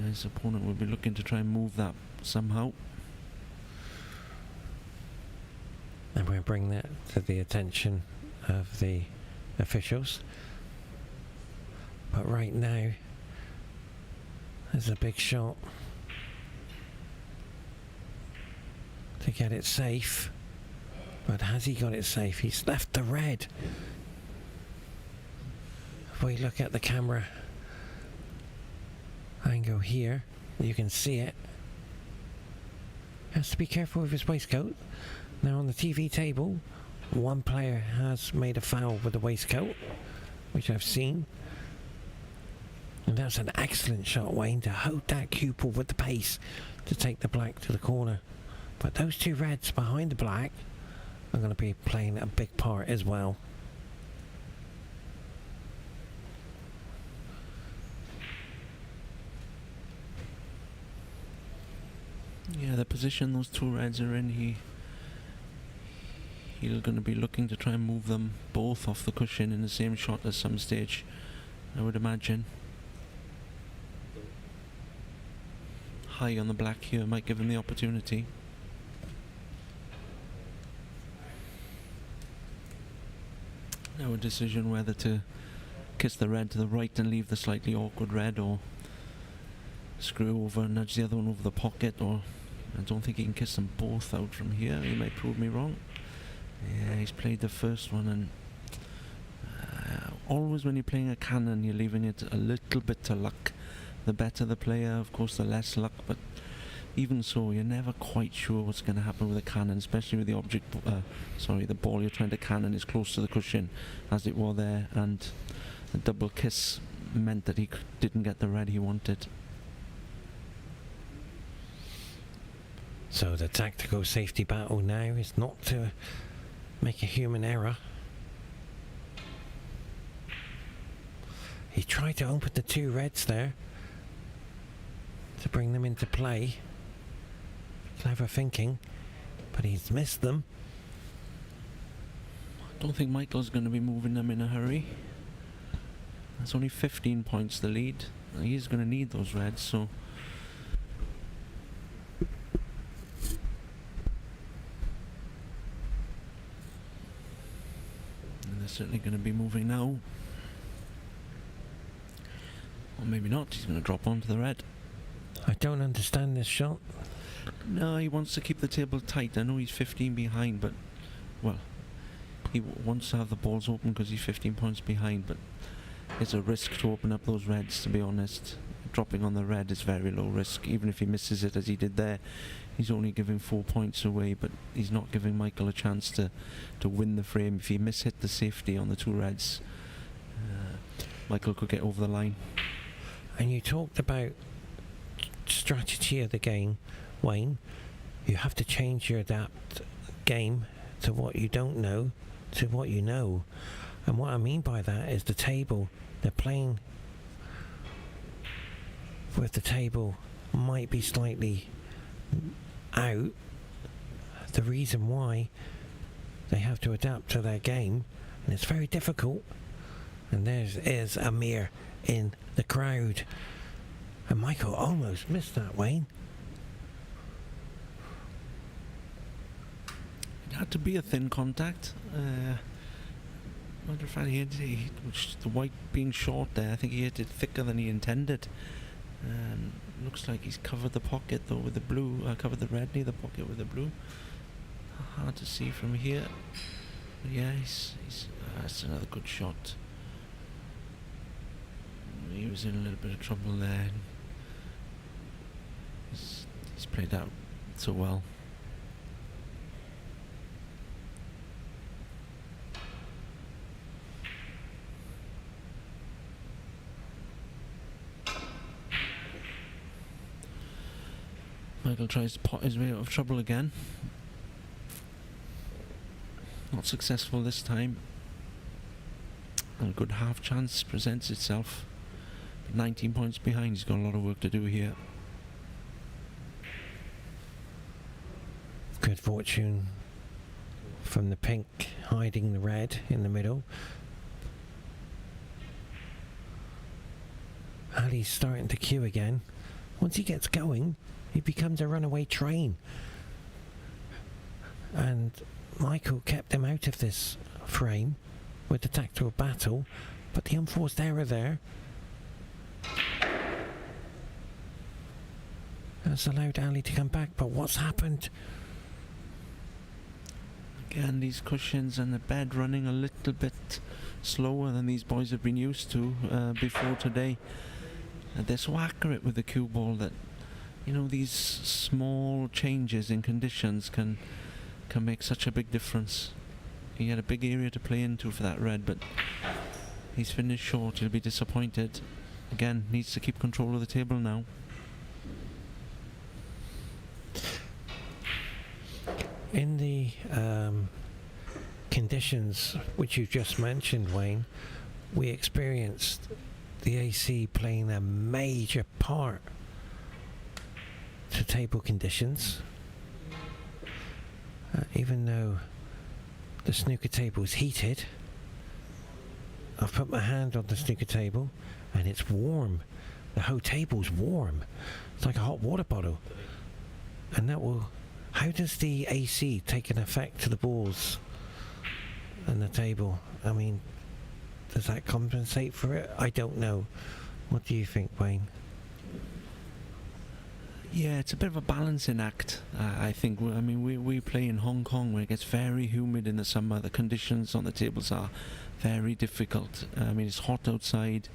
His opponent will be looking to try and move that somehow. And we'll bring that to the attention of the officials. But right now, there's a big shot to get it safe. But has he got it safe? He's left the red. If we look at the camera angle here, you can see it. Has to be careful with his waistcoat. Now on the TV table, one player has made a foul with the waistcoat, which I've seen. And that's an excellent shot, Wayne, to hold that cue ball with the pace to take the black to the corner. But those two reds behind the black are going to be playing a big part as well. Yeah, the position those two reds are in, he's going to be looking to try and move them both off the cushion in the same shot at some stage, I would imagine. High on the black here might give him the opportunity. Now a decision whether to kiss the red to the right and leave the slightly awkward red, or screw over and nudge the other one over the pocket, or I don't think he can kiss them both out from here. He might prove me wrong. Yeah, he's played the first one, and always when you're playing a cannon, you're leaving it a little bit to luck. The better the player, of course, the less luck, but even so, you're never quite sure what's going to happen with a cannon, especially with the the ball you're trying to cannon is close to the cushion, as it were there, and a double kiss meant that he didn't get the red he wanted. So the tactical safety battle now is not to make a human error. He tried to open the two reds there to bring them into play. Clever thinking, but he's missed them. I don't think Michael's going to be moving them in a hurry. That's only 15 points the lead. He's going to need those reds, so... And they're certainly going to be moving now. Or maybe not, he's going to drop onto the red. I don't understand this shot. No, he wants to keep the table tight. I know he's 15 behind, but... Well, he wants to have the balls open because he's 15 points behind, but it's a risk to open up those reds, to be honest. dropping on the red is very low risk. Even if he misses it as he did there, he's only giving 4 points away, but he's not giving Michael a chance to win the frame. If he mishit the safety on the two reds, Michael could get over the line. And you talked about strategy of the game, Wayne. You have to change your adapt game to what you don't know to what you know. And what I mean by that is the table. They're playing with the table might be slightly out. The reason why they have to adapt to their game, and it's very difficult. And there's Amir in the crowd, and Michael almost missed that, Wayne. It had to be a thin contact. Wonder if which the white being short there, I think he hit it thicker than he intended. Looks like he's covered the pocket though with the blue. Covered the red near the pocket with the blue. Hard to see from here. But yeah, he's that's another good shot. He was in a little bit of trouble there. He's played out so well. Michael tries to pot his way out of trouble again. Not successful this time. And a good half chance presents itself. 19 points behind, he's got a lot of work to do here. Good fortune from the pink, hiding the red in the middle. Ali's starting to queue again. Once he gets going, he becomes a runaway train. And Michael kept him out of this frame with the tactical battle, but the unforced error there has allowed Ali to come back. But what's happened? Again, these cushions and the bed running a little bit slower than these boys have been used to before today. And they're so accurate with the cue ball that, you know, these small changes in conditions can make such a big difference. He had a big area to play into for that red, but he's finished short. He'll be disappointed. Again, needs to keep control of the table now. In the conditions which you just mentioned, Wayne, we experienced the AC playing a major part to table conditions. Even though the snooker table is heated, I've put my hand on the snooker table and it's warm. The whole table's warm. It's like a hot water bottle. And that will... How does the AC take an effect to the balls and the table? I mean, does that compensate for it? I don't know. What do you think, Wayne? Yeah, it's a bit of a balancing act, I think. I mean, we play in Hong Kong where it gets very humid in the summer. The conditions on the tables are very difficult. I mean, it's hot outside,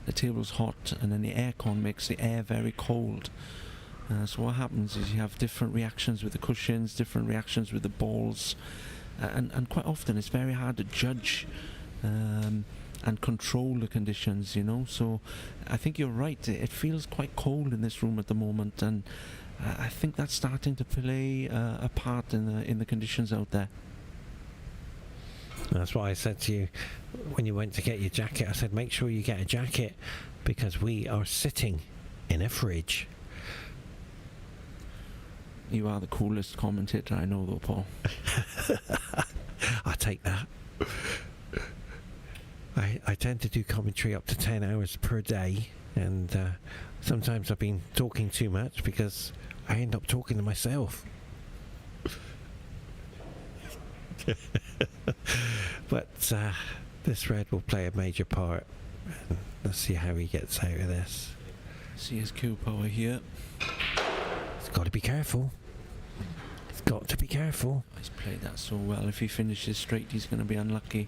the table's hot, and then the aircon makes the air very cold. So what happens is you have different reactions with the cushions, different reactions with the balls, and quite often it's very hard to judge and control the conditions, you know. So I think you're right, it feels quite cold in this room at the moment, and I think that's starting to play a part in the conditions out there. That's what I said to you when you went to get your jacket. I said, make sure you get a jacket because we are sitting in a fridge. You are the coolest commentator I know though, Paul. I take that. I tend to do commentary up to 10 hours per day, and sometimes I've been talking too much because I end up talking to myself. But this red will play a major part. And let's see how he gets out of this. See his cue power here. He's got to be careful. He's got to be careful. He's played that so well. If he finishes straight, he's going to be unlucky.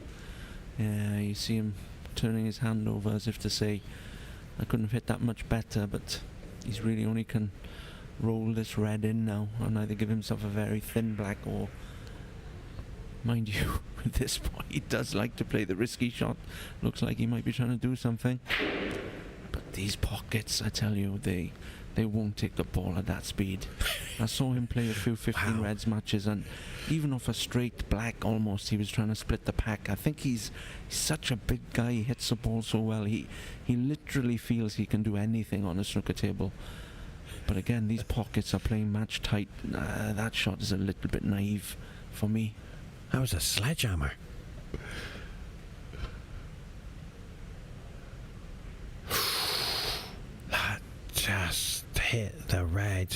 You see him turning his hand over as if to say, I couldn't have hit that much better, but he's really only can roll this red in now and either give himself a very thin black or, mind you, with this boy, he does like to play the risky shot. Looks like he might be trying to do something. But these pockets, I tell you, they won't take the ball at that speed. I saw him play a few 15 reds matches, and even off a straight black almost, he was trying to split the pack. I think he's such a big guy, he hits the ball so well. He literally feels he can do anything on a snooker table. But again, these pockets are playing match tight. That shot is a little bit naive for me. That was a sledgehammer. That just hit the red.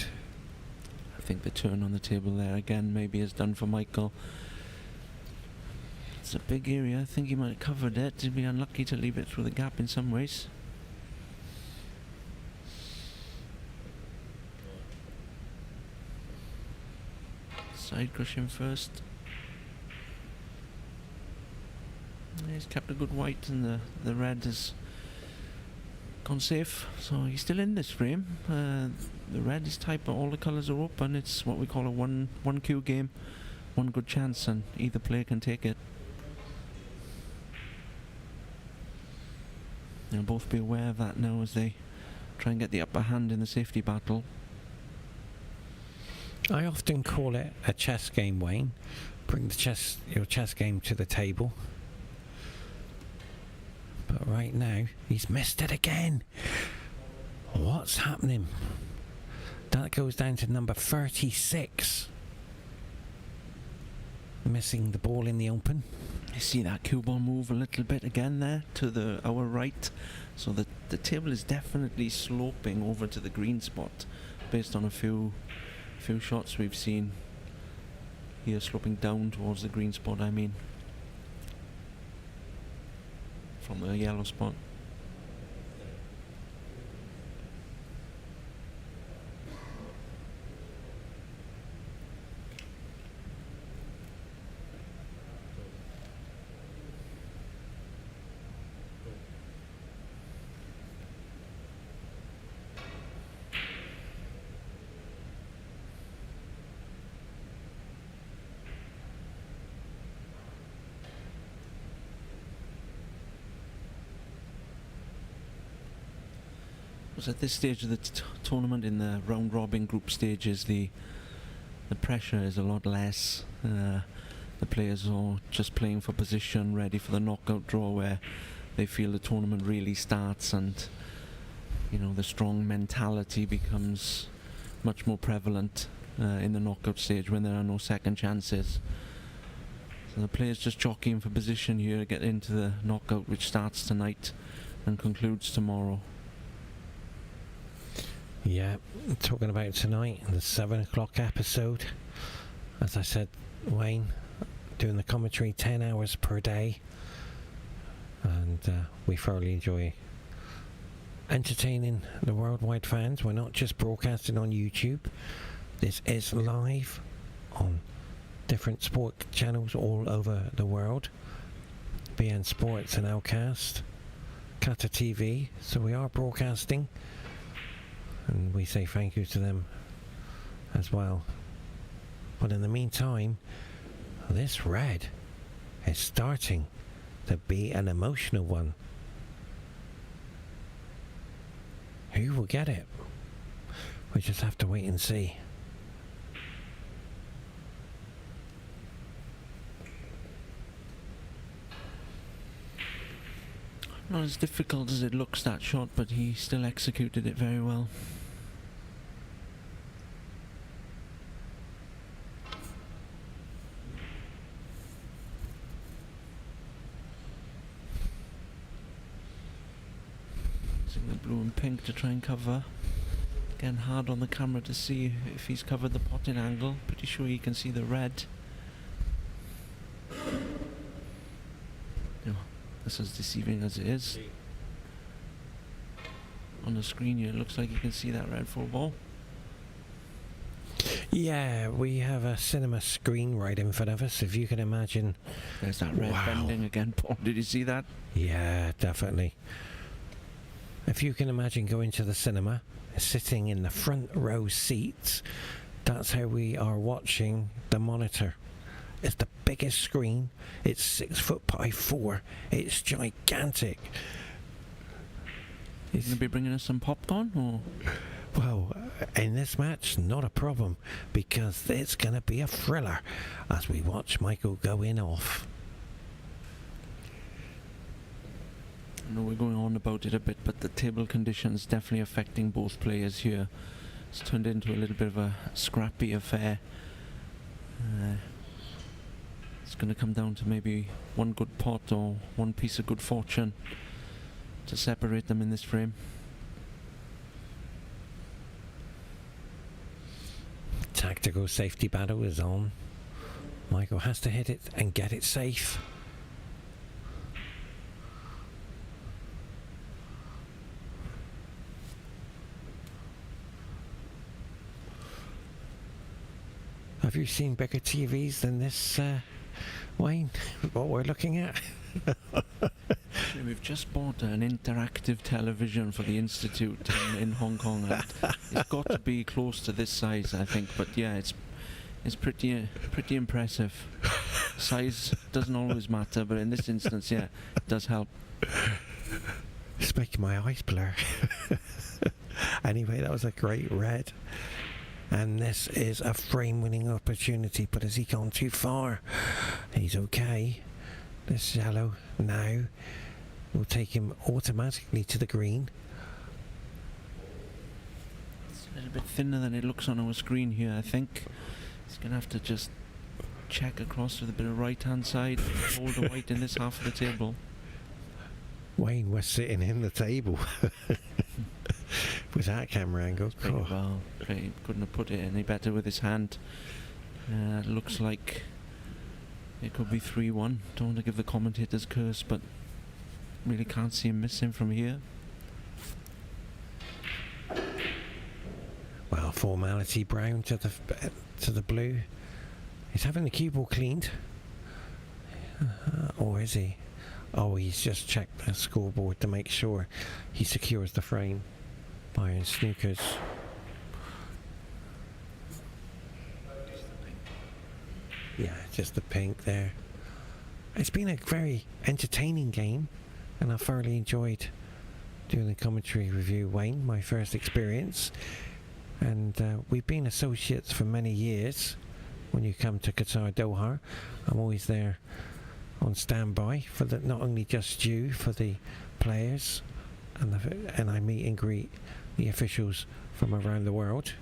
I think the turn on the table there again maybe is done for Michael. It's a big area. I think he might have covered it. He'd be unlucky to leave it through the gap in some ways. Side cushion first. He's kept a good white, and the red has gone safe, so he's still in this frame. The red is tight, but all the colours are open. It's what we call a one Q game, one good chance, and either player can take it. They'll both be aware of that now as they try and get the upper hand in the safety battle. I often call it a chess game, Wayne. Bring your chess game to the table. But right now, he's missed it again. What's happening? That goes down to number 36. Missing the ball in the open. You see that cue ball move a little bit again there to our right. So the table is definitely sloping over to the green spot based on a few shots we've seen here, sloping down towards the green spot, I mean, from the yellow spot. At this stage of the tournament, in the round robin group stages, the pressure is a lot less. The players are just playing for position, ready for the knockout draw, where they feel the tournament really starts, and you know, the strong mentality becomes much more prevalent in the knockout stage when there are no second chances. So the players just jockeying for position here to get into the knockout, which starts tonight and concludes tomorrow. Yeah, talking about tonight, the 7 o'clock episode. As I said, Wayne, doing the commentary 10 hours per day. And we thoroughly enjoy entertaining the worldwide fans. We're not just broadcasting on YouTube. This is live on different sport channels all over the world. BN Sports and Outcast, Qatar TV. So we are broadcasting. And we say thank you to them as well. But in the meantime, this red is starting to be an emotional one. Who will get it? We just have to wait and see. Not as difficult as it looks, that shot, but he still executed it very well. Using the blue and pink to try and cover. Again, hard on the camera to see if he's covered the potting angle. Pretty sure you can see the red. This is deceiving as it is. On the screen here, it looks like you can see that red full ball. Yeah, we have a cinema screen right in front of us, if you can imagine. There's that red bending again, Paul. Did you see that? Yeah, definitely. If you can imagine going to the cinema, sitting in the front row seats, that's how we are watching the monitor. It's the biggest screen. It's 6 foot by 4. It's gigantic. You going to be bringing us some popcorn, or? Well, in this match, not a problem, because it's going to be a thriller as we watch Michael go in off. I know we're going on about it a bit, but the table conditions definitely affecting both players here. It's turned into a little bit of a scrappy affair. It's going to come down to maybe one good pot or one piece of good fortune to separate them in this frame. Tactical safety battle is on. Michael has to hit it and get it safe. Have you seen bigger TVs than this, Wayne? What we're looking at? We've just bought an interactive television for the Institute in Hong Kong. It's got to be close to this size, I think. But yeah, it's pretty impressive. Size doesn't always matter, but in this instance, yeah, it does help. It's making my eyes blur. Anyway, that was a great red. And this is a frame-winning opportunity, but has he gone too far? He's okay. This yellow now will take him automatically to the green. It's a little bit thinner than it looks on our screen here, I think. He's going to have to just check across with a bit of right-hand side, hold the white in this half of the table. Wayne was sitting in the table. With that camera angle. Well, he couldn't have put it any better with his hand. Looks like it could be 3-1. Don't want to give the commentators curse, but really can't see him missing from here. Well, formality brown to the blue. He's having the cue ball cleaned. Or is he? Oh, he's just checked the scoreboard to make sure he secures the frame. Buying snookers. Yeah, just the pink there. It's been a very entertaining game, and I thoroughly enjoyed doing the commentary review, Wayne, my first experience. And we've been associates for many years. When you come to Qatar Doha, I'm always there on standby for the, not only just you, for the players, and I meet and greet the officials from around the world.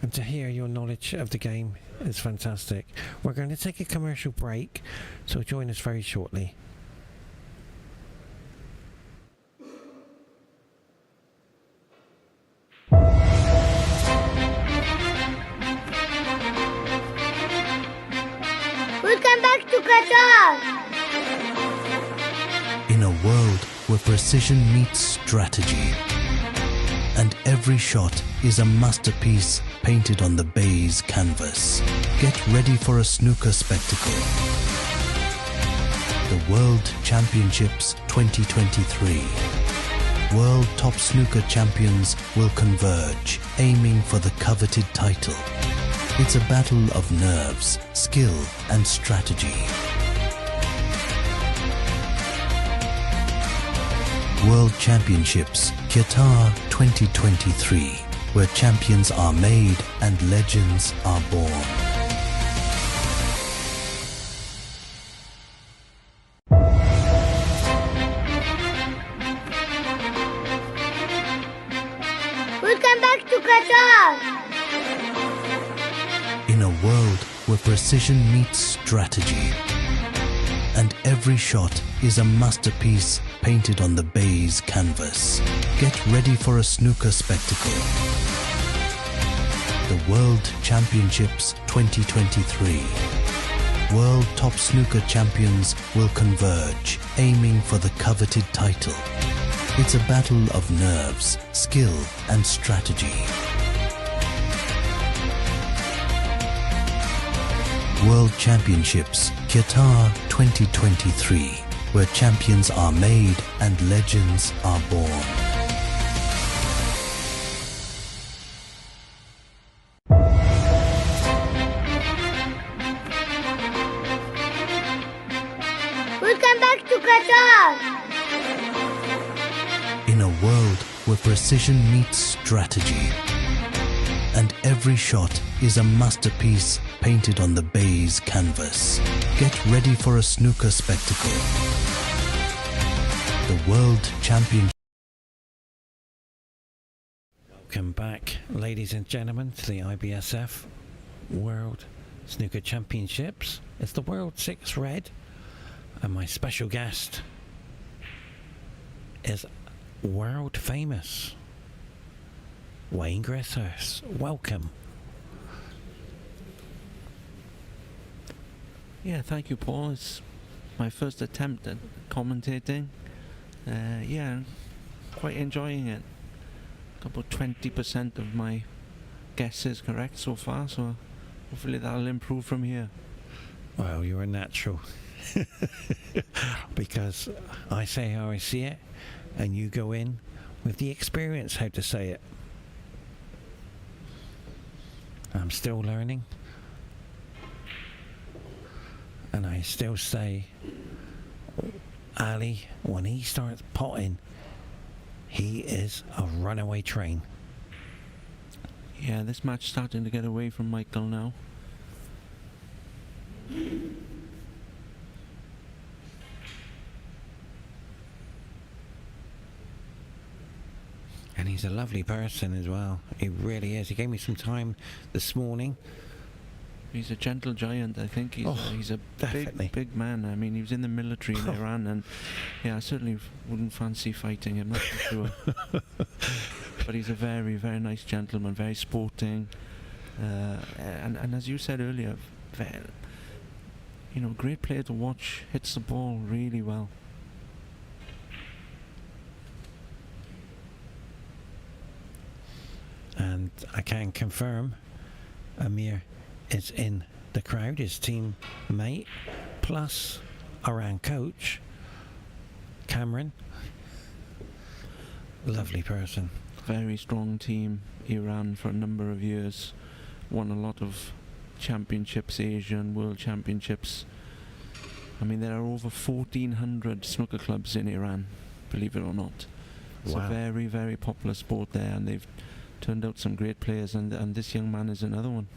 And to hear your knowledge of the game is fantastic. We're going to take a commercial break, so join us very shortly. Welcome back to Qatar. In a world where precision meets strategy, and every shot is a masterpiece painted on the baize canvas, get ready for a snooker spectacle. The World Championships 2023. World top snooker champions will converge, aiming for the coveted title. It's a battle of nerves, skill, and strategy. World Championships Qatar 2023, where champions are made and legends are born. Welcome back to Qatar. In a world where precision meets strategy, and every shot is a masterpiece painted on the baize canvas, get ready for a snooker spectacle. The World Championships 2023. World top snooker champions will converge, aiming for the coveted title. It's a battle of nerves, skill, and strategy. World Championships Qatar 2023, where champions are made and legends are born. Welcome back to Qatar. In a world where precision meets strategy, and every shot is a masterpiece painted on the baize canvas, get ready for a snooker spectacle. The World Championship. Welcome back, ladies and gentlemen, to the IBSF World Snooker Championships. It's the World 6 Red, and my special guest is world famous Wayne Grishurst. Welcome. Yeah, thank you, Paul. It's my first attempt at commentating. Yeah, quite enjoying it. About 20% of my guesses correct so far, so hopefully that'll improve from here. Well, you're a natural. Because I say how I see it, and you go in with the experience how to say it. I'm still learning, and I still say Ali, when he starts potting, he is a runaway train. Yeah, this match starting to get away from Michael now. And he's a lovely person as well. He really is. He gave me some time this morning. He's a gentle giant, I think. He's a definitely big man. I mean, he was in the military in Iran, and yeah, I certainly wouldn't fancy fighting him, that's for sure. But he's a very, very nice gentleman, very sporting. And as you said earlier, great player to watch, hits the ball really well. And I can confirm Amir is in the crowd, his teammate, plus Iran coach Cameron. Lovely person. Very strong team, Iran, for a number of years. Won a lot of championships, Asian, world championships. I mean, there are over 1,400 snooker clubs in Iran, believe it or not. It's Wow. a very, very popular sport there, and they've turned out some great players, and this young man is another one.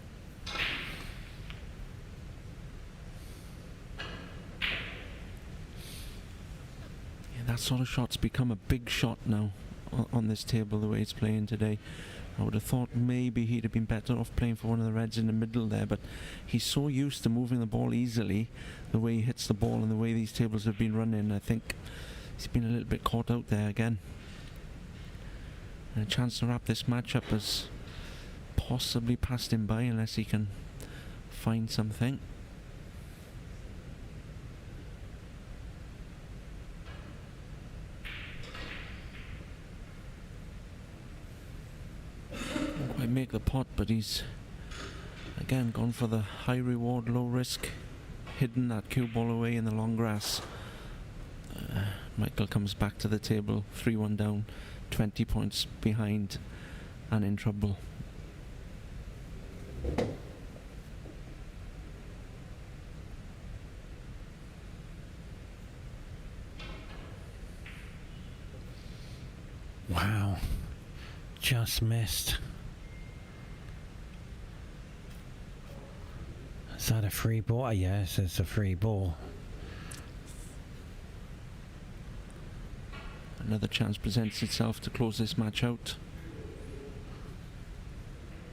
Yeah, that sort of shot's become a big shot now on this table, the way it's playing today. I would have thought maybe he'd have been better off playing for one of the Reds in the middle there, but he's so used to moving the ball easily, the way he hits the ball and the way these tables have been running. I think he's been a little bit caught out there again. And a chance to wrap this match up has possibly passed him by, unless he can find something. Didn't quite make the pot, but he's again gone for the high reward, low risk, hidden that cue ball away in the long grass. Michael comes back to the table, 3-1 down, 20 points behind and in trouble. Wow. Just missed. Is that a free ball? Yes, it's a free ball. Another chance presents itself to close this match out.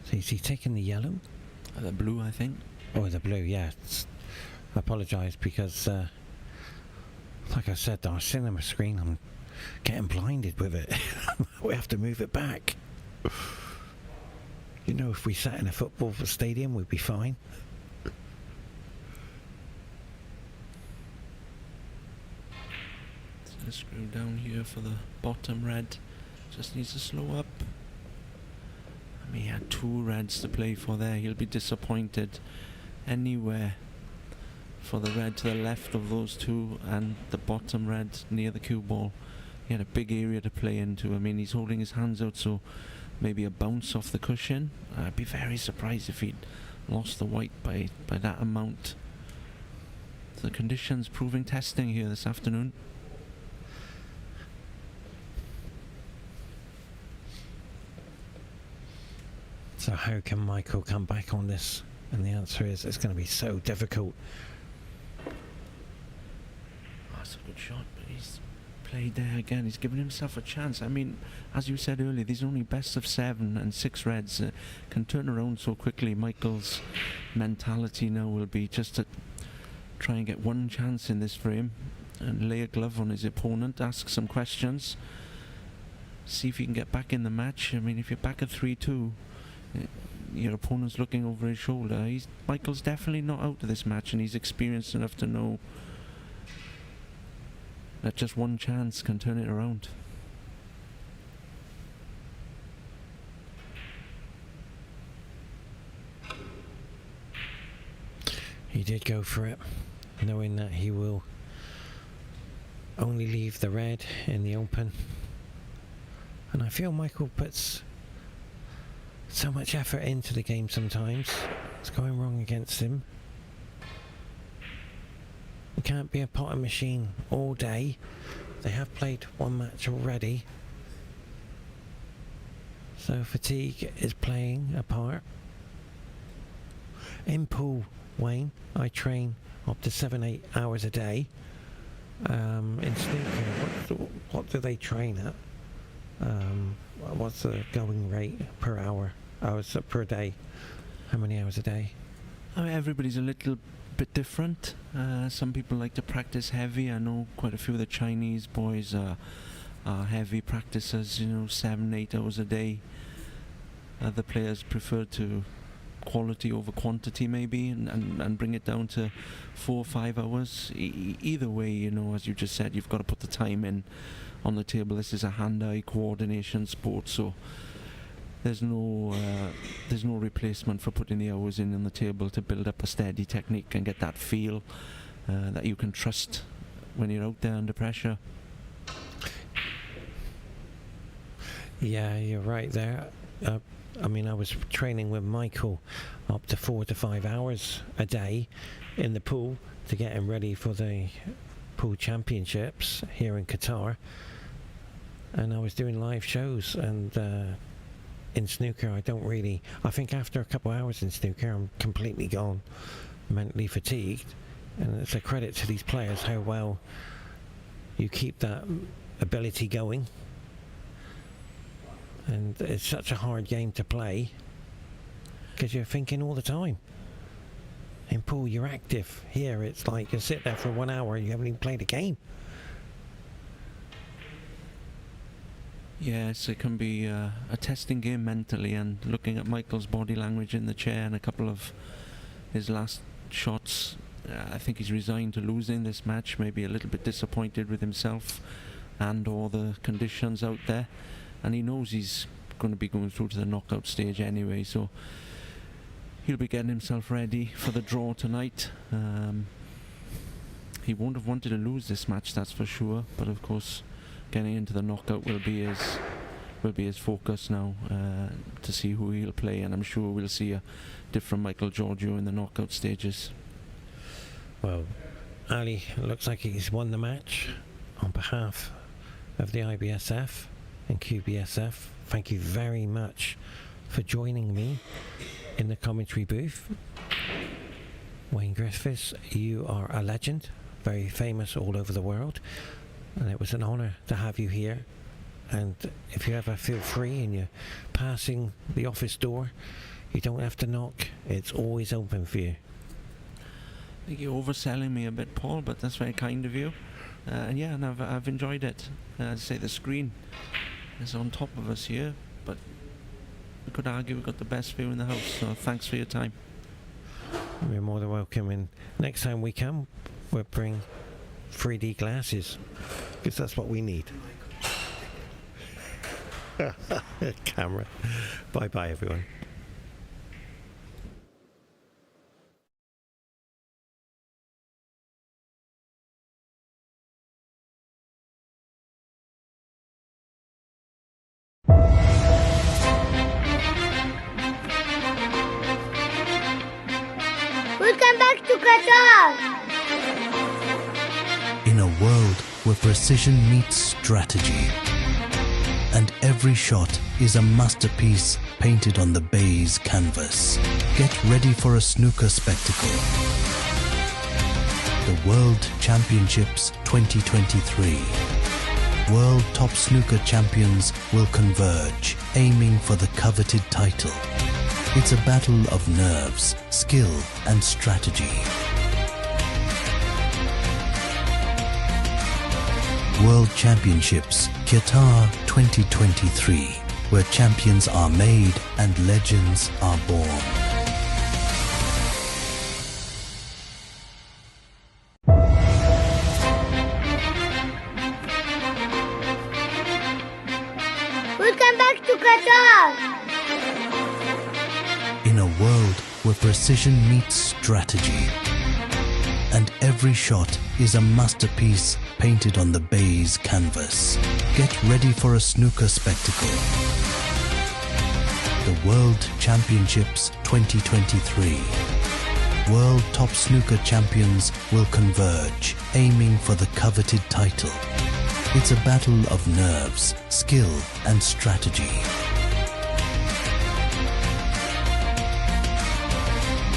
So is he taking the yellow? The blue, I think. Oh, the blue, yeah. I apologise because, like I said, on our cinema screen, I'm getting blinded with it. We have to move it back. You know, if we sat in a football stadium, we'd be fine. Let's screw down here for the bottom red. Just needs to slow up. I mean, he had 2 reds to play for there. He'll be disappointed. anywhere for the red to the left of those two and the bottom red near the cue ball. He had a big area to play into. I mean, he's holding his hands out, so maybe a bounce off the cushion. I'd be very surprised if he'd lost the white by that amount. The conditions proving testing here this afternoon. So how can Michael come back on this? And the answer is it's going to be so difficult. That's a good shot, but he's played there again. He's given himself a chance. I mean, as you said earlier, these are only best of 7 and 6 reds can turn around so quickly. Michael's mentality now will be just to try and get one chance in this frame and lay a glove on his opponent, ask some questions, see if he can get back in the match. I mean, if you're back at 3-2, your opponent's looking over his shoulder. Michael's definitely not out of this match, and he's experienced enough to know that just one chance can turn it around. He did go for it, knowing that he will only leave the red in the open. And I feel Michael puts so much effort into the game sometimes. It's going wrong against him. It can't be a potting machine all day. They have played one match already. So fatigue is playing a part. In pool, Wayne, I train up to 7-8 hours a day. In snooker, what do they train at? What's the going rate per hour? Hours per day? How many hours a day? I mean, everybody's a little bit different. Some people like to practice heavy. I know quite a few of the Chinese boys are heavy practices, 7-8 hours a day. Other players prefer to quality over quantity maybe and bring it down to 4 or 5 hours. Either way, as you just said, you've got to put the time in on the table. This is a hand-eye coordination sport, so there's no replacement for putting the hours in on the table to build up a steady technique and get that feel that you can trust when you're out there under pressure. Yeah, you're right there. I mean, I was training with Michael up to 4 to 5 hours a day in the pool to get him ready for the pool championships here in Qatar. And I was doing live shows, and in snooker I think after a couple of hours in snooker I'm completely gone, mentally fatigued. And it's a credit to these players how well you keep that ability going. And it's such a hard game to play because you're thinking all the time. In pool you're active. Here it's like you sit there for 1 hour and you haven't even played a game. Yes, it can be a testing game mentally, and looking at Michael's body language in the chair and a couple of his last shots, I think he's resigned to losing this match, maybe a little bit disappointed with himself and all the conditions out there, and he knows he's going to be going through to the knockout stage anyway, so he'll be getting himself ready for the draw tonight. He won't have wanted to lose this match, that's for sure, but of course getting into the knockout will be his focus now, to see who he'll play, and I'm sure we'll see a different Michael GEORGIou in the knockout stages. Well, Ali looks like he's won the match on behalf of the IBSF and QBSF. Thank you very much for joining me in the commentary booth. Wayne Griffiths, you are a legend, very famous all over the world, and it was an honour to have you here. And if you ever feel free and you're passing the office door, you don't have to knock, it's always open for you. I think you're overselling me a bit, Paul, but that's very kind of you. And yeah, and I've enjoyed it. I'd say the screen is on top of us here, but we could argue we've got the best view in the house, so thanks for your time. You're more than welcome, and next time we come, we'll bring 3D glasses, because that's what we need. Camera. Bye bye everyone. to Qatar. In a world where precision meets strategy, and every shot is a masterpiece painted on the baize canvas, get ready for a snooker spectacle. The World Championships 2023. World top snooker champions will converge, aiming for the coveted title. It's a battle of nerves, skill, and strategy. World Championships Qatar 2023, where champions are made and legends are born. Welcome back to Qatar. In a world where precision meets strategy, and every shot is a masterpiece painted on the baize canvas, get ready for a snooker spectacle. The World Championships 2023. World top snooker champions will converge, aiming for the coveted title. It's a battle of nerves, skill, and strategy.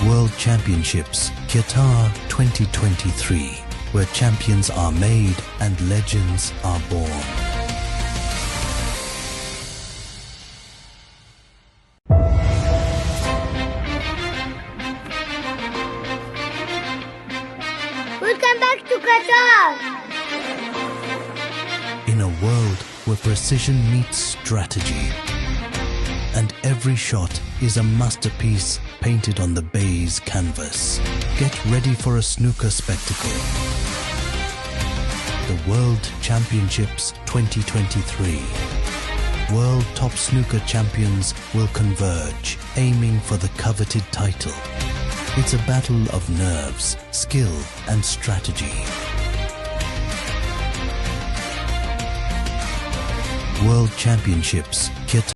World Championships Qatar 2023, where champions are made and legends are born. Welcome back to Qatar. In a world where precision meets strategy, and every shot is a masterpiece painted on the baize canvas, get ready for a snooker spectacle. The World Championships 2023. World top snooker champions will converge, aiming for the coveted title. It's a battle of nerves, skill, and strategy. World Championships Qatar